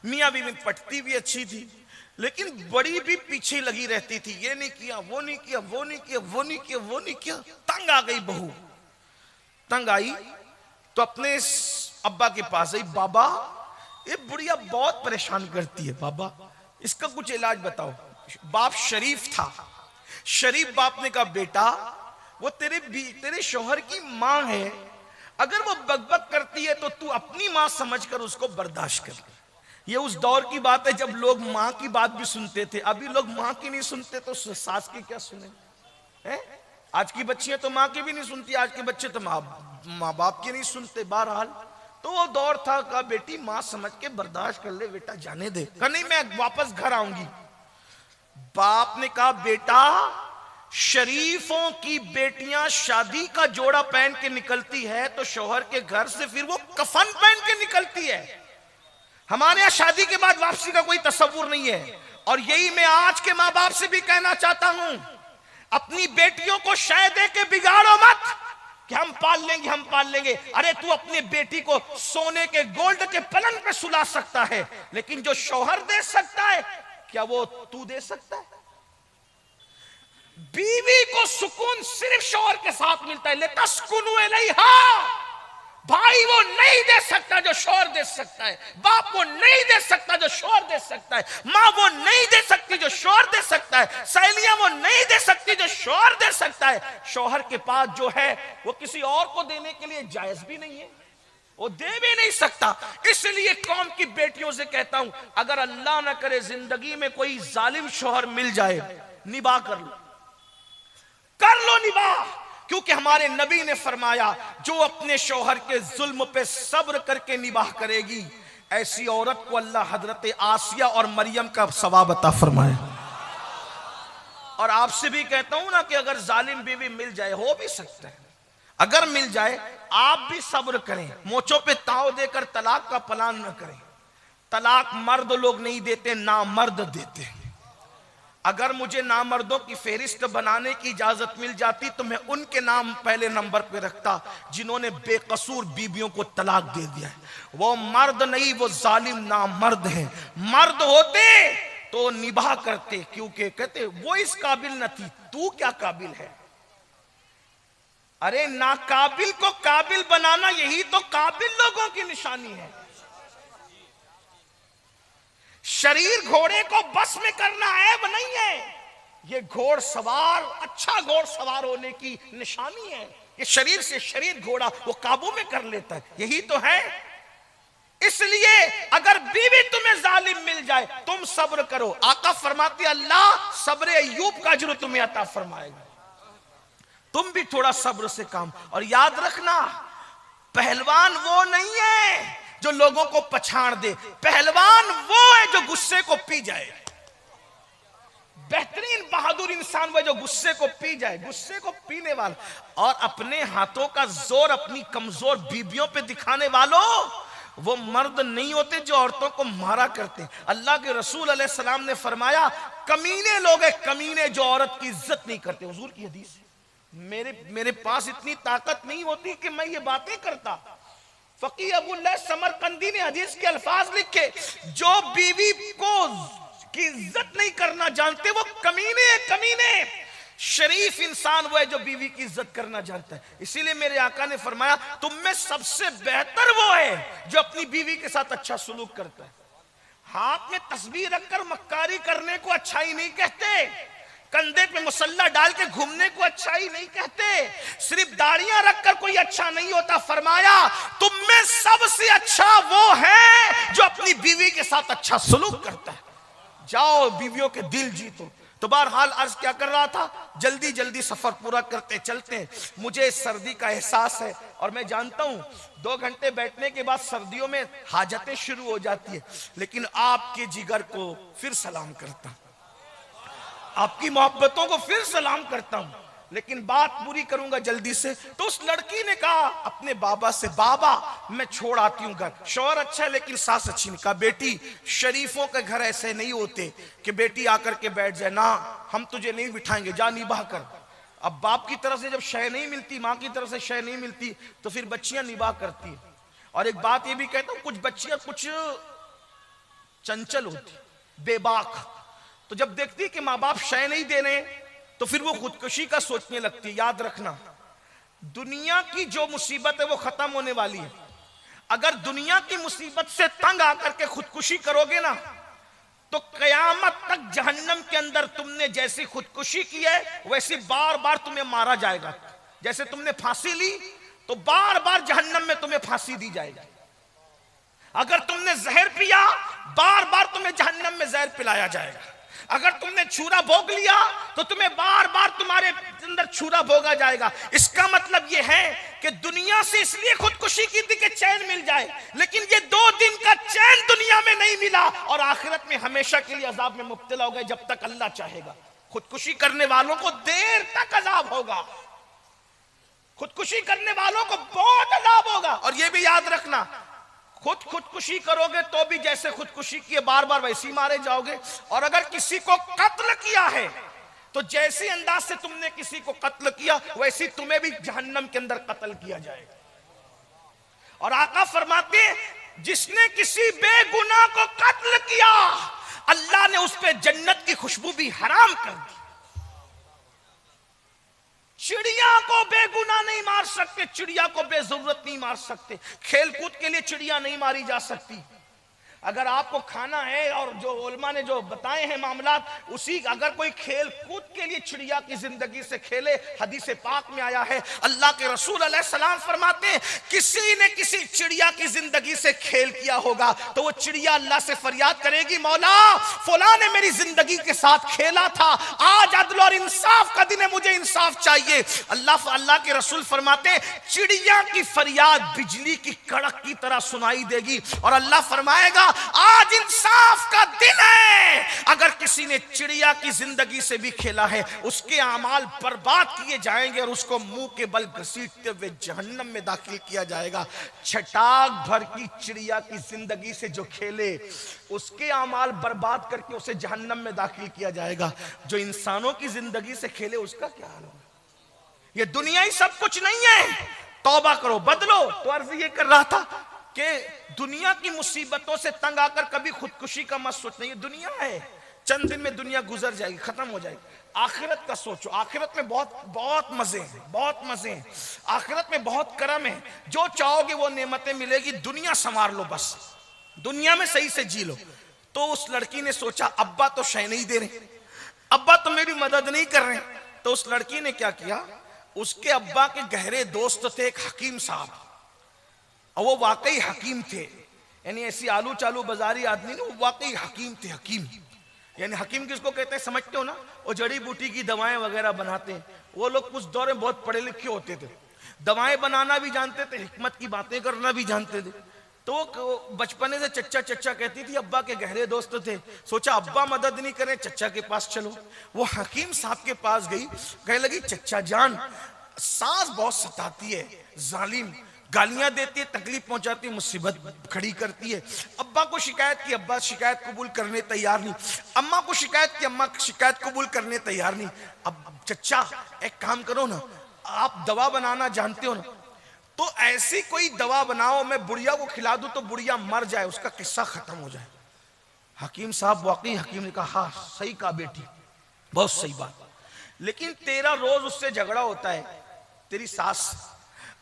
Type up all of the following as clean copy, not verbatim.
मियाँ बीवी पटती भी अच्छी थी, लेकिन बड़ी भी पीछे लगी रहती थी। ये नहीं किया, वो नहीं किया, वो नहीं किया, वो नहीं किया, वो नहीं किया। तंग आ गई बहू। तंग आई तो अपने अब्बा के पास आई, बाबा ये बुढ़िया बहुत परेशान करती है, बाबा इसका कुछ इलाज बताओ। बाप शरीफ था। शरीफ बाप ने कहा, बेटा वो तेरे शौहर की माँ है, अगर वो बकबक करती है तो तू अपनी माँ समझकर उसको बर्दाश्त कर ले। ये उस दौर की बात है जब लोग माँ की बात भी सुनते थे। अभी लोग माँ की नहीं सुनते तो सास की क्या सुने हैं? आज की बच्चियां तो माँ की भी नहीं सुनती, आज के बच्चे तो माँ बाप की नहीं सुनते। बहरहाल तो वो दौर था, कहा बेटी माँ समझ के बर्दाश्त कर ले, बेटा जाने दे। कहा नहीं मैं वापस घर आऊंगी। बाप ने कहा, बेटा शरीफों की बेटियां शादी का जोड़ा पहन के निकलती है तो शौहर के घर से फिर वो कफन पहन के निकलती है। हमारे यहां शादी के बाद वापसी का कोई तस्वुर नहीं है। और यही मैं आज के मां बाप से भी कहना चाहता हूं, अपनी बेटियों को शय दे के बिगाड़ो मत कि हम पाल लेंगे, हम पाल लेंगे। अरे तू अपनी बेटी को सोने के गोल्ड के पलंग पे सुला सकता है, लेकिन जो शौहर दे सकता है क्या वो तू दे सकता है? बीवी को सुकून सिर्फ शौहर के साथ मिलता है। लितस्कुनु इलैहा, भाई वो नहीं दे सकता जो शौहर दे सकता है, बाप वो नहीं दे सकता जो शौहर दे सकता है, माँ वो नहीं दे सकती जो शौहर दे सकता है, सहेलियां वो नहीं दे सकती जो शौहर दे सकता है। शौहर के पास जो है वो किसी और को देने के लिए जायज भी नहीं है, वो दे भी नहीं सकता। इसलिए कौम की बेटियों से कहता हूं, अगर अल्लाह ना करे जिंदगी में कोई जालिम शौहर मिल जाए, निबाह कर लो निबाह। क्योंकि हमारे नबी ने फरमाया, जो अपने शौहर के जुल्म पे सब्र करके निबाह करेगी, ऐसी औरत को अल्लाह हजरत आसिया और मरियम का सवाब अता फरमाए। और आपसे भी कहता हूं ना कि अगर जालिम बीवी मिल जाए, हो भी सकता है, अगर मिल जाए आप भी सब्र करें, मोचों पे ताव देकर तलाक का प्लान न करें। तलाक मर्द लोग नहीं देते, ना मर्द देते हैं। अगर मुझे नामर्दों की फेरिस्त बनाने की इजाजत मिल जाती तो मैं उनके नाम पहले नंबर पे रखता जिन्होंने बेकसूर बीबियों को तलाक दे दिया है। वो मर्द नहीं, वो जालिम नामर्द हैं। मर्द होते तो निभा करते, क्योंकि कहते वो इस काबिल न थी, तू क्या काबिल है। अरे नाकाबिल को काबिल बनाना यही तो काबिल लोगों की निशानी है। शरीर घोड़े को बस में करना ऐब नहीं है, ये घोड़सवार अच्छा घोड़सवार होने की निशानी है। ये शरीर से शरीर घोड़ा वो काबू में कर लेता है, यही तो है। इसलिए अगर बीवी तुम्हें जालिम मिल जाए, तुम सब्र करो। आका फरमाती अल्लाह सब्र अय्यूब का अजर तुम्हें अता फरमाएगा। तुम भी थोड़ा सब्र से काम। और याद रखना, पहलवान वो नहीं है जो लोगों को पछाड़ दे, पहलवान वो है जो गुस्से को पी जाए। बेहतरीन बहादुर इंसान वो जो गुस्से को पी जाए, गुस्से को पीने वाला। और अपने हाथों का जोर अपनी कमजोर बीबियों पे दिखाने वालों, वो मर्द नहीं होते जो औरतों को मारा करते। अल्लाह के रसूल अलैहि सलाम ने फरमाया, कमीने लोग हैं, कमीने जो औरत की इज्जत नहीं करते। हुजूर की हदीस। मेरे पास इतनी ताकत नहीं होती कि मैं ये बातें करता। फकी अबुल्लाह समरकंदी ने हदीस के अल्फाज लिखे, जो बीवी को की इज्जत नहीं करना जानते वो कमीने कमीने। शरीफ इंसान वो है जो बीवी की इज्जत करना जानता है। इसीलिए मेरे आका ने फरमाया, तुम में सबसे बेहतर वो है जो अपनी बीवी के साथ अच्छा सुलूक करता है। हाथ में तस्बीह रखकर मक्कारी करने को अच्छाई नहीं कहते, कंधे पे मुसल्ला डाल के घूमने को अच्छा ही नहीं कहते, सिर्फ दाढ़ियां रखकर कोई अच्छा नहीं होता। फरमाया, तुम में सबसे अच्छा वो है जो अपनी बीवी के साथ अच्छा सलूक करता है। जाओ बीवियों के दिल जीतो। तो बहरहाल अर्ज क्या कर रहा था, जल्दी जल्दी सफर पूरा करते चलते हैं। मुझे सर्दी का एहसास है और मैं जानता हूं 2 घंटे बैठने के बाद सर्दियों में हाजतें शुरू हो जाती है, लेकिन आपके जिगर को फिर सलाम करता हूं, आपकी मोहब्बतों को फिर सलाम करता हूं, लेकिन बात पूरी करूंगा जल्दी से। तो उस लड़की ने कहा अपने बाबा से, बाबा मैं छोड़ आती हूं घर। शौहर अच्छा है लेकिन सास अच्छी नहीं। कहा बेटी शरीफों के घर ऐसे नहीं होते कि बेटी आकर के बैठ जाए, ना हम तुझे नहीं बिठाएंगे, जा निबाह कर। अब बाप की तरफ से जब शय नहीं मिलती, माँ की तरफ से शय नहीं मिलती, तो फिर बच्चियां निबाह करती है। और एक बात ये भी कहता हूं, कुछ बच्चियां कुछ चंचल होती, बेबाक। तो जब देखती है कि माँ बाप शय नहीं दे रहे तो फिर वो खुदकुशी का सोचने लगती है। याद रखना, दुनिया की जो मुसीबत है वो खत्म होने वाली है। अगर दुनिया की मुसीबत से तंग आकर के खुदकुशी करोगे ना, तो कयामत तक जहन्नम के अंदर तुमने जैसी खुदकुशी की है वैसी बार बार तुम्हें मारा जाएगा। जैसे तुमने फांसी ली तो बार बार जहन्नम में तुम्हें फांसी दी जाएगी। अगर तुमने जहर पिया, बार बार तुम्हें जहन्नम में जहर पिलाया जाएगा। अगर तुमने छुरा भोग लिया तो तुम्हें बार बार तुम्हारे अंदर छुरा भोगा जाएगा। इसका मतलब यह है कि दुनिया से इसलिए खुदकुशी की थी कि चैन मिल जाए, लेकिन ये 2 दिन का चैन दुनिया में नहीं मिला और आखिरत में हमेशा के लिए अजाब में मुब्तला हो गए जब तक अल्लाह चाहेगा। खुदकुशी करने वालों को देर तक अजाब होगा, खुदकुशी करने वालों को बहुत अजाब होगा। और यह भी याद रखना, खुदकुशी करोगे तो भी जैसे खुदकुशी किए बार बार वैसे ही मारे जाओगे। और अगर किसी को कत्ल किया है तो जैसे अंदाज से तुमने किसी को कत्ल किया वैसे तुम्हें भी जहन्नम के अंदर कत्ल किया जाएगा। और आका फरमाते हैं, जिसने किसी बेगुनाह को कत्ल किया अल्लाह ने उस पर जन्नत की खुशबू भी हराम कर दी। चिड़िया को बेगुनाह नहीं मार सकते, चिड़िया को बेजरूरत नहीं मार सकते। खेलकूद के लिए चिड़िया नहीं मारी जा सकती। अगर आपको खाना है और जो उलमा ने जो बताए हैं मामलात, उसी अगर कोई खेल कूद के लिए चिड़िया की जिंदगी से खेले, हदीस पाक में आया है, अल्लाह के रसूल अलैहिस्सलाम फरमाते हैं, किसी ने किसी चिड़िया की जिंदगी से खेल किया होगा तो वो चिड़िया अल्लाह से फरियाद करेगी, मौला फलां ने मेरी जिंदगी के साथ खेला था, आज अदल और इंसाफ का दिन है, मुझे इंसाफ चाहिए। अल्लाह के रसूल फरमाते हैं, चिड़िया की फरियाद बिजली की कड़क की तरह सुनाई देगी और अल्लाह फरमाएगा, आज इंसाफ का दिन है। अगर किसी ने चिड़िया की जिंदगी से भी खेला है उसके अमाल बर्बाद किए जाएंगे और उसको मुंह के बल घसीटते हुए जहन्नम में दाखिल किया जाएगा। छटाक भर की चिड़िया की जिंदगी से जो खेले उसके अमाल बर्बाद करके उसे जहन्नम में दाखिल किया जाएगा। जो इंसानों की जिंदगी से खेले उसका क्या हाल होगा? ये दुनिया ही सब कुछ नहीं है, तौबा करो, बदलो। तो अर्ज ये कर रहा था कि दुनिया की मुसीबतों से तंग आकर कभी खुदकुशी का मत सोचना। ये दुनिया है, चंद दिन में दुनिया गुजर जाएगी, खत्म हो जाएगी। आखिरत का सोचो, आखिरत में बहुत बहुत मजे हैं, बहुत मजे हैं। आखिरत में बहुत करम है, जो चाहोगे वो नेमतें मिलेगी। दुनिया संवार लो, बस दुनिया में सही से जी लो। तो उस लड़की ने सोचा, अब्बा तो शय नहीं दे रहे, अब्बा तो मेरी मदद नहीं कर रहे। तो उस लड़की ने क्या किया, उसके अब्बा के गहरे दोस्त थे एक हकीम साहब, और वो वाकई हकीम थे, यानी ऐसी आलू चालू बाजारी आदमी नहीं, वो वाकई हकीम थे। हकीम यानी हकीम किसको कहते हैं समझते हो ना, वो जड़ी बूटी की दवाएं वगैरह बनाते हैं। वो लोग कुछ दौर में बहुत पढ़े लिखे होते थे, दवाएं बनाना भी जानते थे, हिकमत की बातें करना भी जानते थे। तो वो बचपने से चच्चा चच्चा कहती थी, अब्बा के गहरे दोस्त थे। सोचा अब्बा मदद नहीं करें, चच्चा के पास चलो। वो हकीम साहब के पास गई, कहने लगी, चच्चा जान सास बहुत सताती है, जालिम, गालियां देती है, तकलीफ पहुंचाती है, मुसीबत खड़ी करती है। अब्बा को शिकायत की, अब्बा शिकायत कबूल करने तैयार नहीं। अम्मा को शिकायत की, अम्मा शिकायत कबूल करने तैयार नहीं। अब चच्चा एक काम करो ना, आप दवा बनाना जानते हो ना, तो ऐसी कोई दवा बनाओ मैं बुढ़िया को खिला दूं तो बुढ़िया मर जाए, उसका किस्सा खत्म हो जाए। हकीम साहब वाकई, हकीम ने कहा, हाँ सही कहा बेटी, बहुत सही बात, लेकिन तेरा रोज उससे झगड़ा होता है, तेरी सास,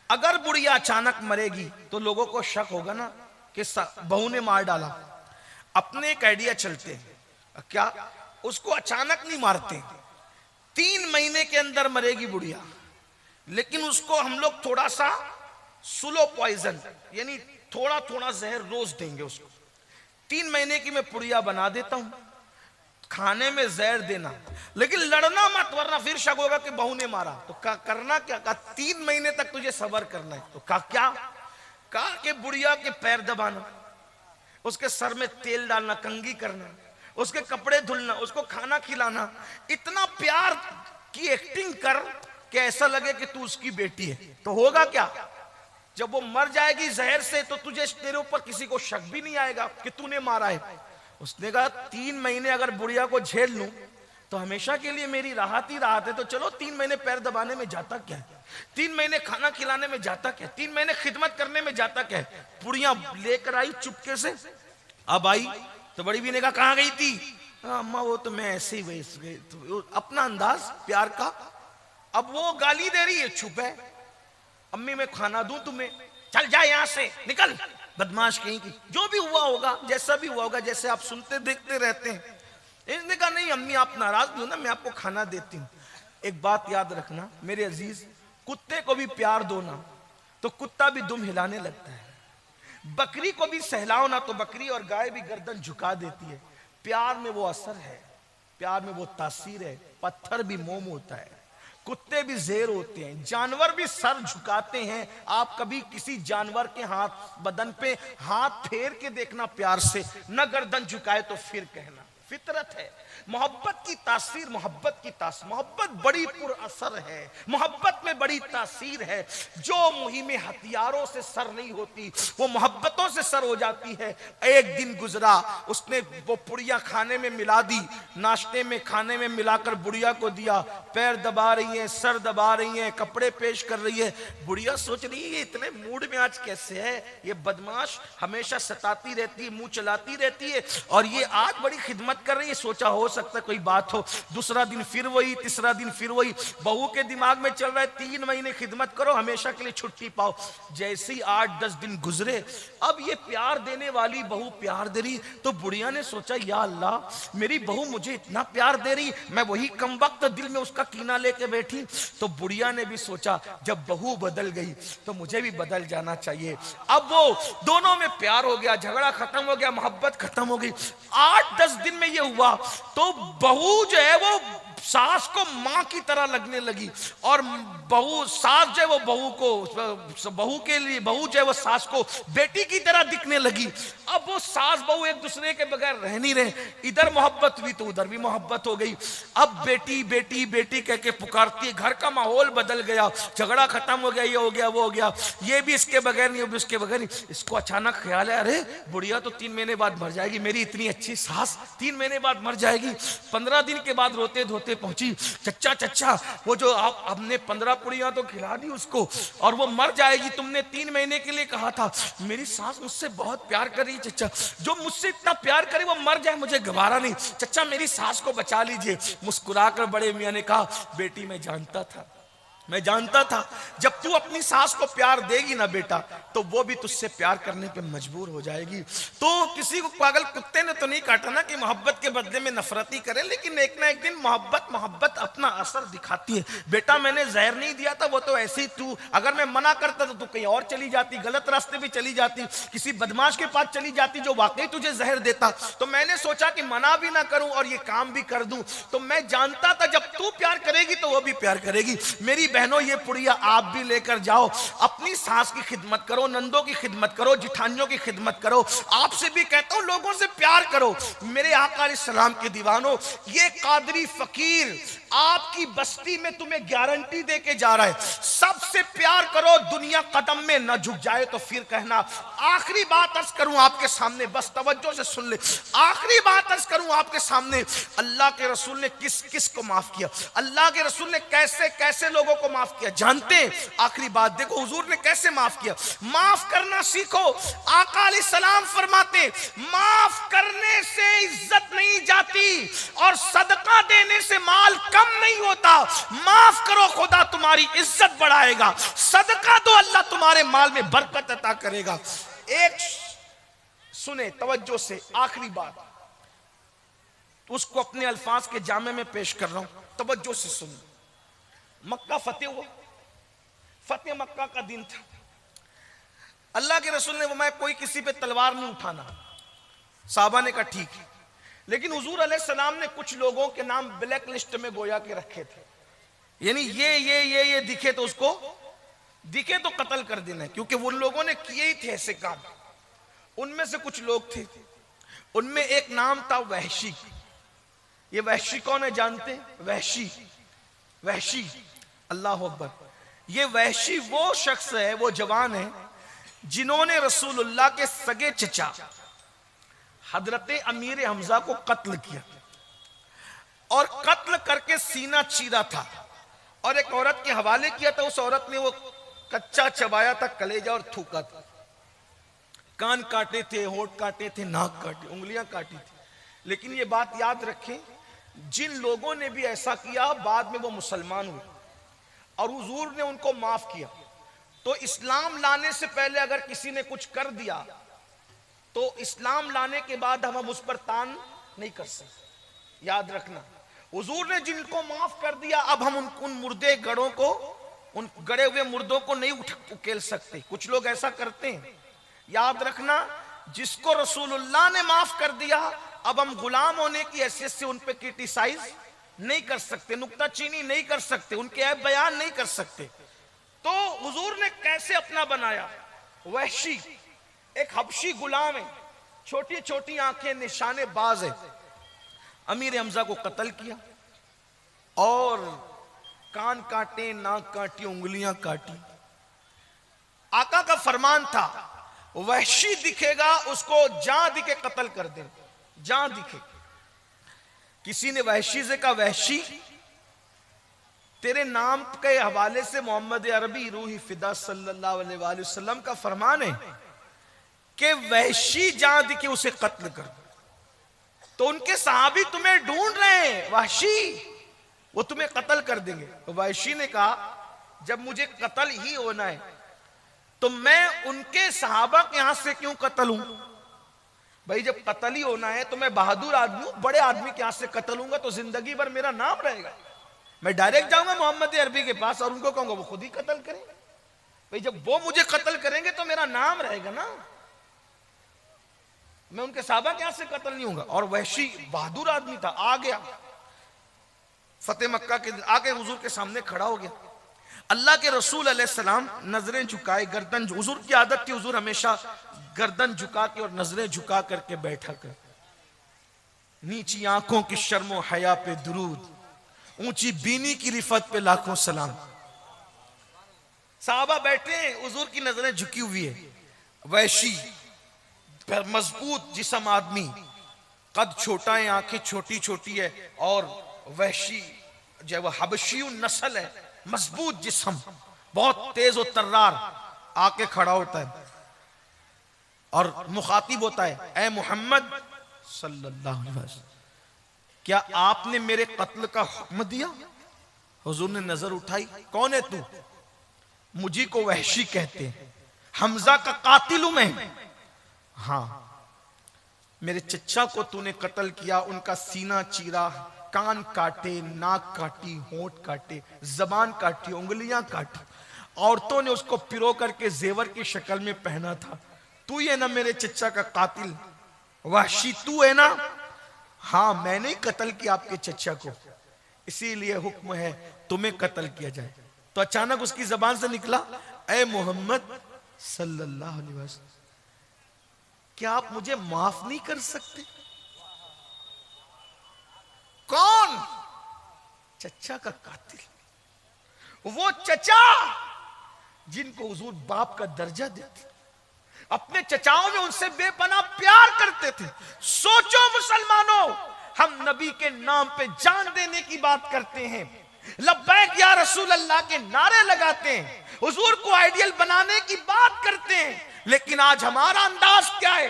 अगर बुढ़िया अचानक मरेगी तो लोगों को शक होगा ना कि बहू ने मार डाला। अपने एक आइडिया चलते हैं, क्या उसको अचानक नहीं मारते, 3 महीने के अंदर मरेगी बुढ़िया, लेकिन उसको हम लोग थोड़ा सा स्लो पॉइजन यानी थोड़ा थोड़ा जहर रोज देंगे उसको। 3 महीने की मैं पुड़िया बना देता हूं, खाने में जहर देना, लेकिन लड़ना मत वरना फिर शक होगा कि बहू ने मारा। तो करना क्या, कहा 3 महीने तक तुझे सब्र करना है। तो कहा कि बुढ़िया के पैर दबाना, उसके सर में तेल डालना, कंघी करना, उसके कपड़े धुलना, उसको खाना खिलाना, इतना प्यार की एक्टिंग कर कि ऐसा लगे कि तू उसकी बेटी है। तो होगा क्या, जब वो मर जाएगी जहर से तो तुझे, तेरे ऊपर किसी को शक भी नहीं आएगा कि तूने मारा है। उसने कहा 3 महीने अगर बुढ़िया को झेल लूं तो हमेशा के लिए मेरी राहत ही राहत है। तो चलो 3 महीने पैर दबाने में जाता क्या है, 3 महीने खाना खिलाने में जाता क्या, 3 महीने खिदमत करने में जाता क्या है। पुड़िया लेकर आई चुपके से, अब आई तो बड़ी भी ने कहा कहाँ गई थी? अम्मा वो तो मैं ऐसे ही वैसे गई, तो अपना अंदाज प्यार का। अब वो गाली दे रही है, चुप है। अम्मी मैं खाना दूं तुम्हें? चल जा यहां से, निकल, बदमाश कहीं की। जो भी हुआ होगा, जैसा भी हुआ होगा, जैसे आप सुनते देखते रहते हैं। इसने कहा नहीं अम्मी आप नाराज नहीं हो ना, मैं आपको खाना देती हूँ। एक बात याद रखना मेरे अजीज, कुत्ते को भी प्यार दो ना तो कुत्ता भी दुम हिलाने लगता है। बकरी को भी सहलाओ ना तो बकरी और गाय भी गर्दन झुका देती है। प्यार में वो असर है, प्यार में वो तासीर है। पत्थर भी मोम होता है, कुत्ते भी जेर होते हैं, जानवर भी सर झुकाते हैं। आप कभी किसी जानवर के हाथ बदन पे हाथ फेर के देखना प्यार से, न गर्दन झुकाए तो फिर कहना। फितरत है। मोहब्बत की तासीर, मोहब्बत बड़ी पुर असर है, मोहब्बत में बड़ी तासीर है। जो मुहिम हथियारों से सर नहीं होती वो मोहब्बतों से सर हो जाती है। एक दिन गुजरा, उसने वो पुड़िया खाने में मिला दी, नाश्ते में खाने में मिलाकर बुढ़िया को दिया। पैर दबा रही है, सर दबा रही है, कपड़े पेश कर रही है। बुढ़िया सोच रही है ये इतने मूड में आज कैसे है, ये बदमाश हमेशा सताती रहती है, मुंह चलाती रहती है, और ये आज बड़ी खिदमत कर रही है। सोचा हो सकता है कोई बात हो। दूसरा दिन फिर वही, तीसरा दिन फिर वही। बहू के दिमाग में चल रहा है 3 महीने खिदमत करो, हमेशा के लिए छुट्टी पाओ। जैसे ही 8-10 दिन गुजरे, अब ये प्यार देने वाली बहू प्यार दे रही, तो बुढ़िया ने सोचा या अल्लाह मेरी बहू मुझे इतना प्यार दे रही, मैं वही कमबख्त दिल में उसका कीना लेके बैठी। तो बुढ़िया ने भी सोचा जब बहू बदल गई तो मुझे भी बदल जाना चाहिए। अब वो दोनों में प्यार हो गया, झगड़ा खत्म हो गया, मोहब्बत खत्म हो गई। 8-10 दिन में ये हुआ तो बहू जो है वो सास को मां की तरह लगने लगी, और बहू सास जो है वो बहू के लिए बहू जो है वो सास को बेटी की तरह दिखने लगी। अब वो सास बहू एक दूसरे के बगैर रह नहीं रहे, इधर मोहब्बत हुई तो उधर भी मोहब्बत हो गई। अब बेटी बेटी बेटी कह के पुकारती है, घर का माहौल बदल गया, झगड़ा खत्म हो गया, ये हो गया वो हो गया, ये भी इसके बगैर नहीं, वो भी उसके बगैर नहीं। इसको अचानक ख्याल है अरे बुढ़िया तो 3 महीने बाद मर जाएगी, मेरी इतनी अच्छी सास 3 महीने बाद मर जाएगी। 15 दिन के बाद रोते धोते पहुंची, चच्चा चच्चा वो जो आप हमने 15 पुड़ियां तो खिला दी उसको और वो मर जाएगी, तुमने 3 महीने के लिए कहा था। मेरी सास मुझसे बहुत प्यार कर रही है चच्चा, जो मुझसे इतना प्यार करे वो मर जाए मुझे गवारा नहीं, चच्चा मेरी सास को बचा लीजिए। मुस्कुराकर बड़े मियां ने कहा बेटी मैं जानता था जब तू अपनी सास को प्यार देगी ना बेटा तो वो भी तुझसे प्यार करने पे मजबूर हो जाएगी। तो किसी को पागल कुत्ते ने तो नहीं काटा ना कि मोहब्बत के बदले में नफरती करे, लेकिन एक ना एक दिन मोहब्बत अपना असर दिखाती है। बेटा मैंने जहर नहीं दिया था, वो तो ऐसे ही तू, अगर मैं मना करता तो तू कहीं और चली जाती, गलत रास्ते भी चली जाती, किसी बदमाश के पास चली जाती जो वाकई तुझे जहर देता। तो मैंने सोचा कि मना भी ना करूं और ये काम भी कर दूं। तो मैं जानता था जब तू प्यार करेगी तो वो भी प्यार करेगी। मेरी बहनों ये पुड़िया आप भी लेकर जाओ, अपनी सास की खिदमत करो, नंदों की खिदमत करो, जिठानियों की खिदमत करो। आपसे भी कहता हूं लोगों से प्यार करो। मेरे आका अलैहिस्सलाम के दीवानों, ये कादरी फकीर आपकी बस्ती में तुम्हें गारंटी दे के जा रहा है, सबसे प्यार करो, दुनिया कदम में न झुक जाए तो फिर कहना। आखिरी बात अर्ज करूं आपके सामने, बस तवज्जो से सुन ले। आखिरी बात अर्ज करूं आपके सामने, अल्लाह के रसूल ने किस किस को माफ किया, अल्लाह के रसूल ने कैसे कैसे लोगों को माफ किया जानते हैं? आखिरी बात देखो हुजूर ने कैसे माफ किया। माफ करना सीखो। आका अलैहिस्सलाम फरमाते माफ करने से इज्जत नहीं जाती और सदका देने से माल कम नहीं होता। माफ करो खुदा तुम्हारी इज्जत बढ़ाएगा, सदका दो अल्लाह तुम्हारे माल में बरकत अता करेगा। एक सुने तवज्जो से, आखिरी बात उसको अपने अल्फाज के जामे में पेश कर रहा हूं, तवज्जो से सुनो। मक्का फतेह हुआ, फतेह मक्का का दिन था। अल्लाह के रसूल ने फरमाया कोई किसी पे तलवार नहीं उठाना। साहबा ने कहा ठीक है, लेकिन हुजूर अलैहिस्सलाम ने कुछ लोगों के नाम ब्लैक लिस्ट में गोया के रखे थे, यानी ये दिखे तो उसको दिखे तो कत्ल कर देना है, क्योंकि उन लोगों ने किए ही थे ऐसे काम। उनमें से कुछ लोग थे, उनमें एक नाम था वहशी। ये वहशी कौन है जानते हैं? वहशी अल्लाह अकबर। ये वहशी वो शख्स है, वो जवान है जिन्होंने रसूलुल्लाह के सगे चचा हजरत अमीर हमजा को कत्ल किया और कत्ल करके सीना चीरा था और एक औरत के हवाले किया था। उस औरत ने वो कच्चा चबाया था कलेजा और थूका था। कान काटे थे, होठ काटे थे, नाक काटे, उंगलियां काटी थी। लेकिन ये बात याद रखें, जिन लोगों ने भी ऐसा किया बाद में वो मुसलमान हुए और हुजूर ने उनको माफ किया। तो इस्लाम लाने से पहले अगर किसी ने कुछ कर दिया तो इस्लाम लाने के बाद हम उस पर तान नहीं कर सकते। याद रखना, हुजूर ने जिनको माफ कर दिया, अब हम उन मुर्दे गड़ों को, उन गड़े हुए मुर्दों को नहीं उकेल सकते। कुछ लोग ऐसा करते हैं। याद रखना, जिसको रसूलुल्लाह ने माफ कर दिया, अब हम गुलाम होने की हैसियत से उन पे क्रिटिसाइज नहीं कर सकते, नुक्ताचीनी नहीं कर सकते, उनके ऐब बयान नहीं कर सकते। तो हुजूर ने कैसे अपना बनाया? वहशी एक हबशी गुलाम है, छोटी छोटी आंखें, निशाने बाज है। अमीर हमजा को कत्ल किया और कान काटे, नाक काटी, उंगलियां काटी। आका का फरमान था, वहशी दिखेगा उसको जहां दिखे कत्ल कर दे, जहां दिखे। किसी ने वहशी से कहा, वहशी तेरे नाम के हवाले से मोहम्मद अरबी रूही फिदा सल्लल्लाहु अलैहि वसल्लम का फरमान है कि वहशी जहां दिखे उसे कत्ल कर। तो उनके सहाबी तुम्हें ढूंढ रहे हैं वहशी, वो तुम्हें कत्ल कर देंगे। तो वहशी ने कहा, जब मुझे कत्ल ही होना है तो मैं उनके सहाबा के यहां से क्यों कत्ल हूं? भाई जब कत्ल ही होना है तो मैं बहादुर आदमी हूं, बड़े आदमी के यहां से कत्ल हूंगा तो जिंदगी भर मेरा नाम रहेगा। मैं डायरेक्ट जाऊंगा मोहम्मद अरबी के पास और उनको कहूंगा वो खुद ही कत्ल करें। भाई जब वो मुझे कत्ल करेंगे तो मेरा नाम रहेगा ना, मैं उनके सहाबा के यहां से कत्ल नहीं होगा। और वहशी बहादुर आदमी था, आ गया फतेह मक्का के दिन, आके हुजूर के सामने खड़ा हो गया। अल्लाह के रसूल अलैहिस्सलाम नजरें झुकाए, गर्दन, हुजूर की आदत थी, हुजूर हमेशा गर्दन झुका के और नजरें झुका करके बैठा कर, नीची आंखों की शर्मो हया पे दुरूद, ऊंची बीनी की रिफत पे लाखों सलाम। साहबा बैठे हैं, हुजूर की नजरें झुकी हुई है। वैशी मजबूत जिस्म आदमी, कद छोटा है, आंखें छोटी छोटी है, और वैशी जो है वह हबशी नस्ल है, मजबूत जिस्म, बहुत तेज और तर्रार, आके खड़ा होता है और मुखातिब होता है, ए मोहम्मद सल्लल्लाहु अलैहि वसल्लम, क्या आपने मेरे कत्ल का हुक्म दिया? हुजूर ने नजर उठाई, कौन है तू? मुझी को वहशी कहते हैं, हमजा का कातिल हूं मैं। हाँ, मेरे चचा को तूने कत्ल किया, उनका सीना चीरा, कान काटे, नाक काटी, होंठ काटे, जबान काटी, उंगलियां काटी, औरतों ने उसको पिरो करके जेवर की शक्ल में पहना था। तू ये ना मेरे चचा का कातिल, वहशी तू है ना? हाँ, मैंने ही कत्ल किया आपके चचा को, इसीलिए हुक्म है तुम्हें कत्ल किया जाए। तो अचानक उसकी जबान से निकला, ए मोहम्मद सल्लल्लाहु अलैहि वसल्लम, क्या आप मुझे माफ नहीं कर सकते? कौन? चचा का कातिल, वो चचा जिनको हुजूर बाप का दर्जा देते, अपने चचाओं में उनसे बेपनाह प्यार करते थे। सोचो मुसलमानों, हम नबी के नाम पे जान देने की बात करते हैं, लब्बैक या रसूल अल्लाह के नारे लगाते हैं, हुजूर को आइडियल बनाने की बात करते हैं, लेकिन आज हमारा अंदाज क्या है?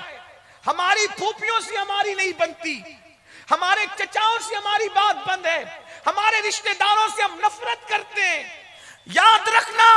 हमारी फूफियों से हमारी नहीं बनती, हमारे चचाओं से हमारी बात बंद है, हमारे रिश्तेदारों से हम नफरत करते हैं। याद रखना,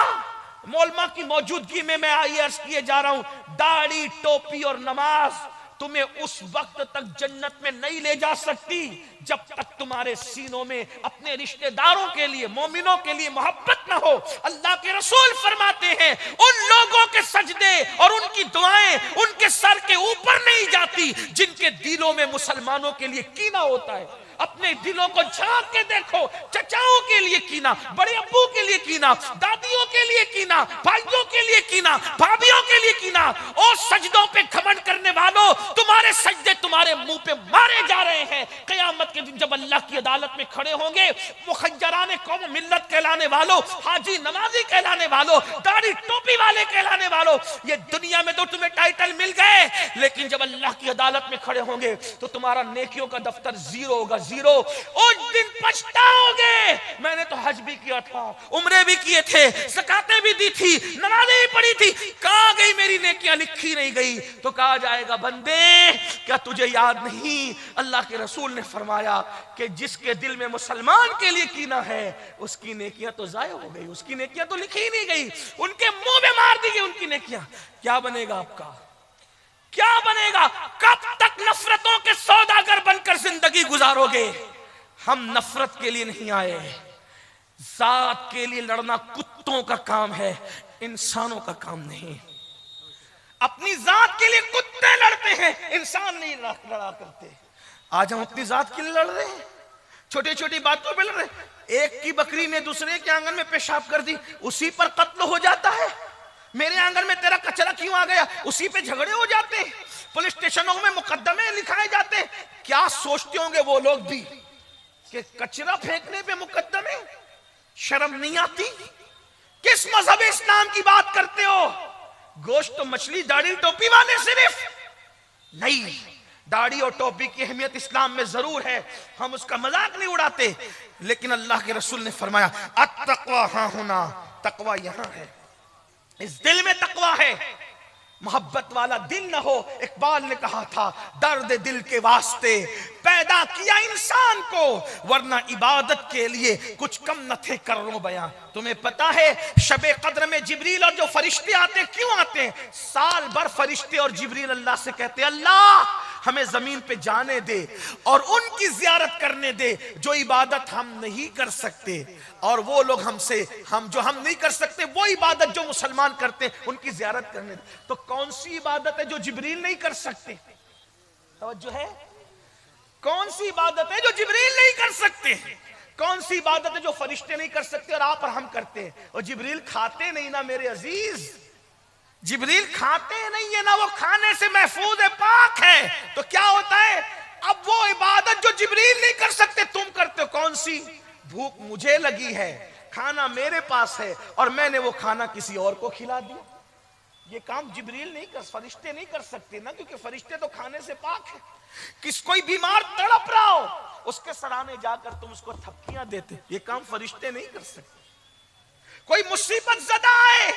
मौलमा की मौजूदगी में मैं ये अर्ज किए जा रहा हूं, दाढ़ी, टोपी और नमाज तुम्हें उस वक्त तक जन्नत में नहीं ले जा सकती जब तक तुम्हारे सीनों में अपने रिश्तेदारों के लिए, मोमिनों के लिए मोहब्बत ना हो। अल्लाह के रसूल फरमाते हैं, उन लोगों के सजदे और उनकी दुआएं उनके सर के ऊपर नहीं जाती जिनके दिलों में मुसलमानों के लिए कीना होता है। अपने दिलों को झांक के देखो, चचाओं के लिए कीना, बड़े अब्बू के लिए कीना, दादियों के लिए कीना, भाइयों के लिए कीना, भाभियों के लिए कीना। और सजदों पे घमंड करने वालों, तुम्हारे सजदे तुम्हारे मुंह पे मारे जा रहे हैं। क़यामत क़यामत के दिन जब अल्लाह की अदालत में खड़े होंगे, मुखज्जराने कौम मिल्लत कहलाने वालों, हाजी नमाजी कहलाने वालों, दाढ़ी टोपी वाले कहलाने वालों, ये दुनिया में तो तुम्हें टाइटल मिल गए, लेकिन जब अल्लाह की अदालत में खड़े होंगे तो तुम्हारा नेकियों का दफ्तर जीरो होगा, जीरो। उस दिन पछताओगे, मैंने तो हज भी किया था, उम्रे भी किए थे, ज़कातें भी दी थी, नमाजें भी पढ़ी थी, कहाँ गई मेरी नेकियां, लिखी नहीं गई। तो कहा जाएगा बंदे क्या तुझे याद नहीं, अल्लाह के रसूल ने फरमाया कि जिसके दिल में मुसलमान के लिए कीना है उसकी नेकियां तो जाया हो गई, उसकी नेकियां तो लिखी ही नहीं गई, उनके मुंह में मार दी गई उनकी नेकियां। क्या बनेगा आपका, क्या बनेगा? कब तक नफरतों के सौदागर बनकर जिंदगी गुजारोगे? हम नफरत के लिए नहीं आए, जात के लिए लड़ना कुत्तों का काम है, इंसानों का काम नहीं। अपनी जात के लिए कुत्ते लड़ते हैं, इंसान नहीं लड़ा करते। आज हम अपनी जात के लिए लड़ रहे हैं, छोटी छोटी बातों पे लड़ रहे हैं। एक की बकरी ने दूसरे के आंगन में पेशाब कर दी, उसी पर कत्ल हो जाता है। मेरे आंगन में तेरा कचरा क्यों आ गया, उसी पे झगड़े हो जाते हैं, पुलिस स्टेशनों में मुकदमे लिखाए जाते हैं। क्या सोचते होंगे वो लोग भी कि कचरा फेंकने पे मुकदमे? शर्म नहीं आती? किस मजहब इस्लाम की बात करते हो? गोश्त तो मछली दाढ़ी टोपी वाले सिर्फ नहीं, दाढ़ी और टोपी की अहमियत इस्लाम में जरूर है, हम उसका मजाक नहीं उड़ाते, लेकिन अल्लाह के रसूल ने फरमाया अत्तक़वा हाँ होना, तकवा यहां है, इस दिल में तकवा है। मोहब्बत वाला दिल न हो, इकबाल ने कहा था, दर्द दिल के वास्ते पैदा किया इंसान को, वरना इबादत के लिए कुछ कम न थे करोड़ों बयां। तुम्हें पता है शबे कद्र में जिब्रील और जो फरिश्ते आते क्यों आते हैं? साल भर फरिश्ते और जिब्रील अल्लाह से कहते अल्लाह हमें जमीन पे जाने दे और उनकी जियारत करने दे जो इबादत हम नहीं कर सकते, और वो लोग हमसे जो हम नहीं कर सकते वो इबादत जो मुसलमान करते हैं उनकी जियारत करने दे। तो कौन सी इबादत है जो जिब्रील नहीं कर सकते? तवज्जो है? कौन सी इबादत है जो जिब्रील नहीं कर सकते? कौन सी इबादत है जो फरिश्ते नहीं कर सकते और आप और हम करते हैं? और जिब्रील खाते नहीं ना मेरे अजीज, जिब्रील खाते नहीं है ना, वो खाने से महफूज है, पाक है। तो क्या होता है, अब वो इबादत जो जिब्रील नहीं कर सकते तुम करते हो। कौन सी? भूख मुझे लगी है, खाना मेरे पास है और मैंने वो खाना किसी और को खिला दिया। ये काम जिब्रील नहीं कर, फरिश्ते नहीं कर सकते ना, क्योंकि फरिश्ते तो खाने से पाक है। किस कोई बीमार तड़प रहा हो, उसके सराहने जाकर तुम उसको थपकियां देते, ये काम फरिश्ते नहीं कर सकते। कोई मुसीबत ज़दा आए,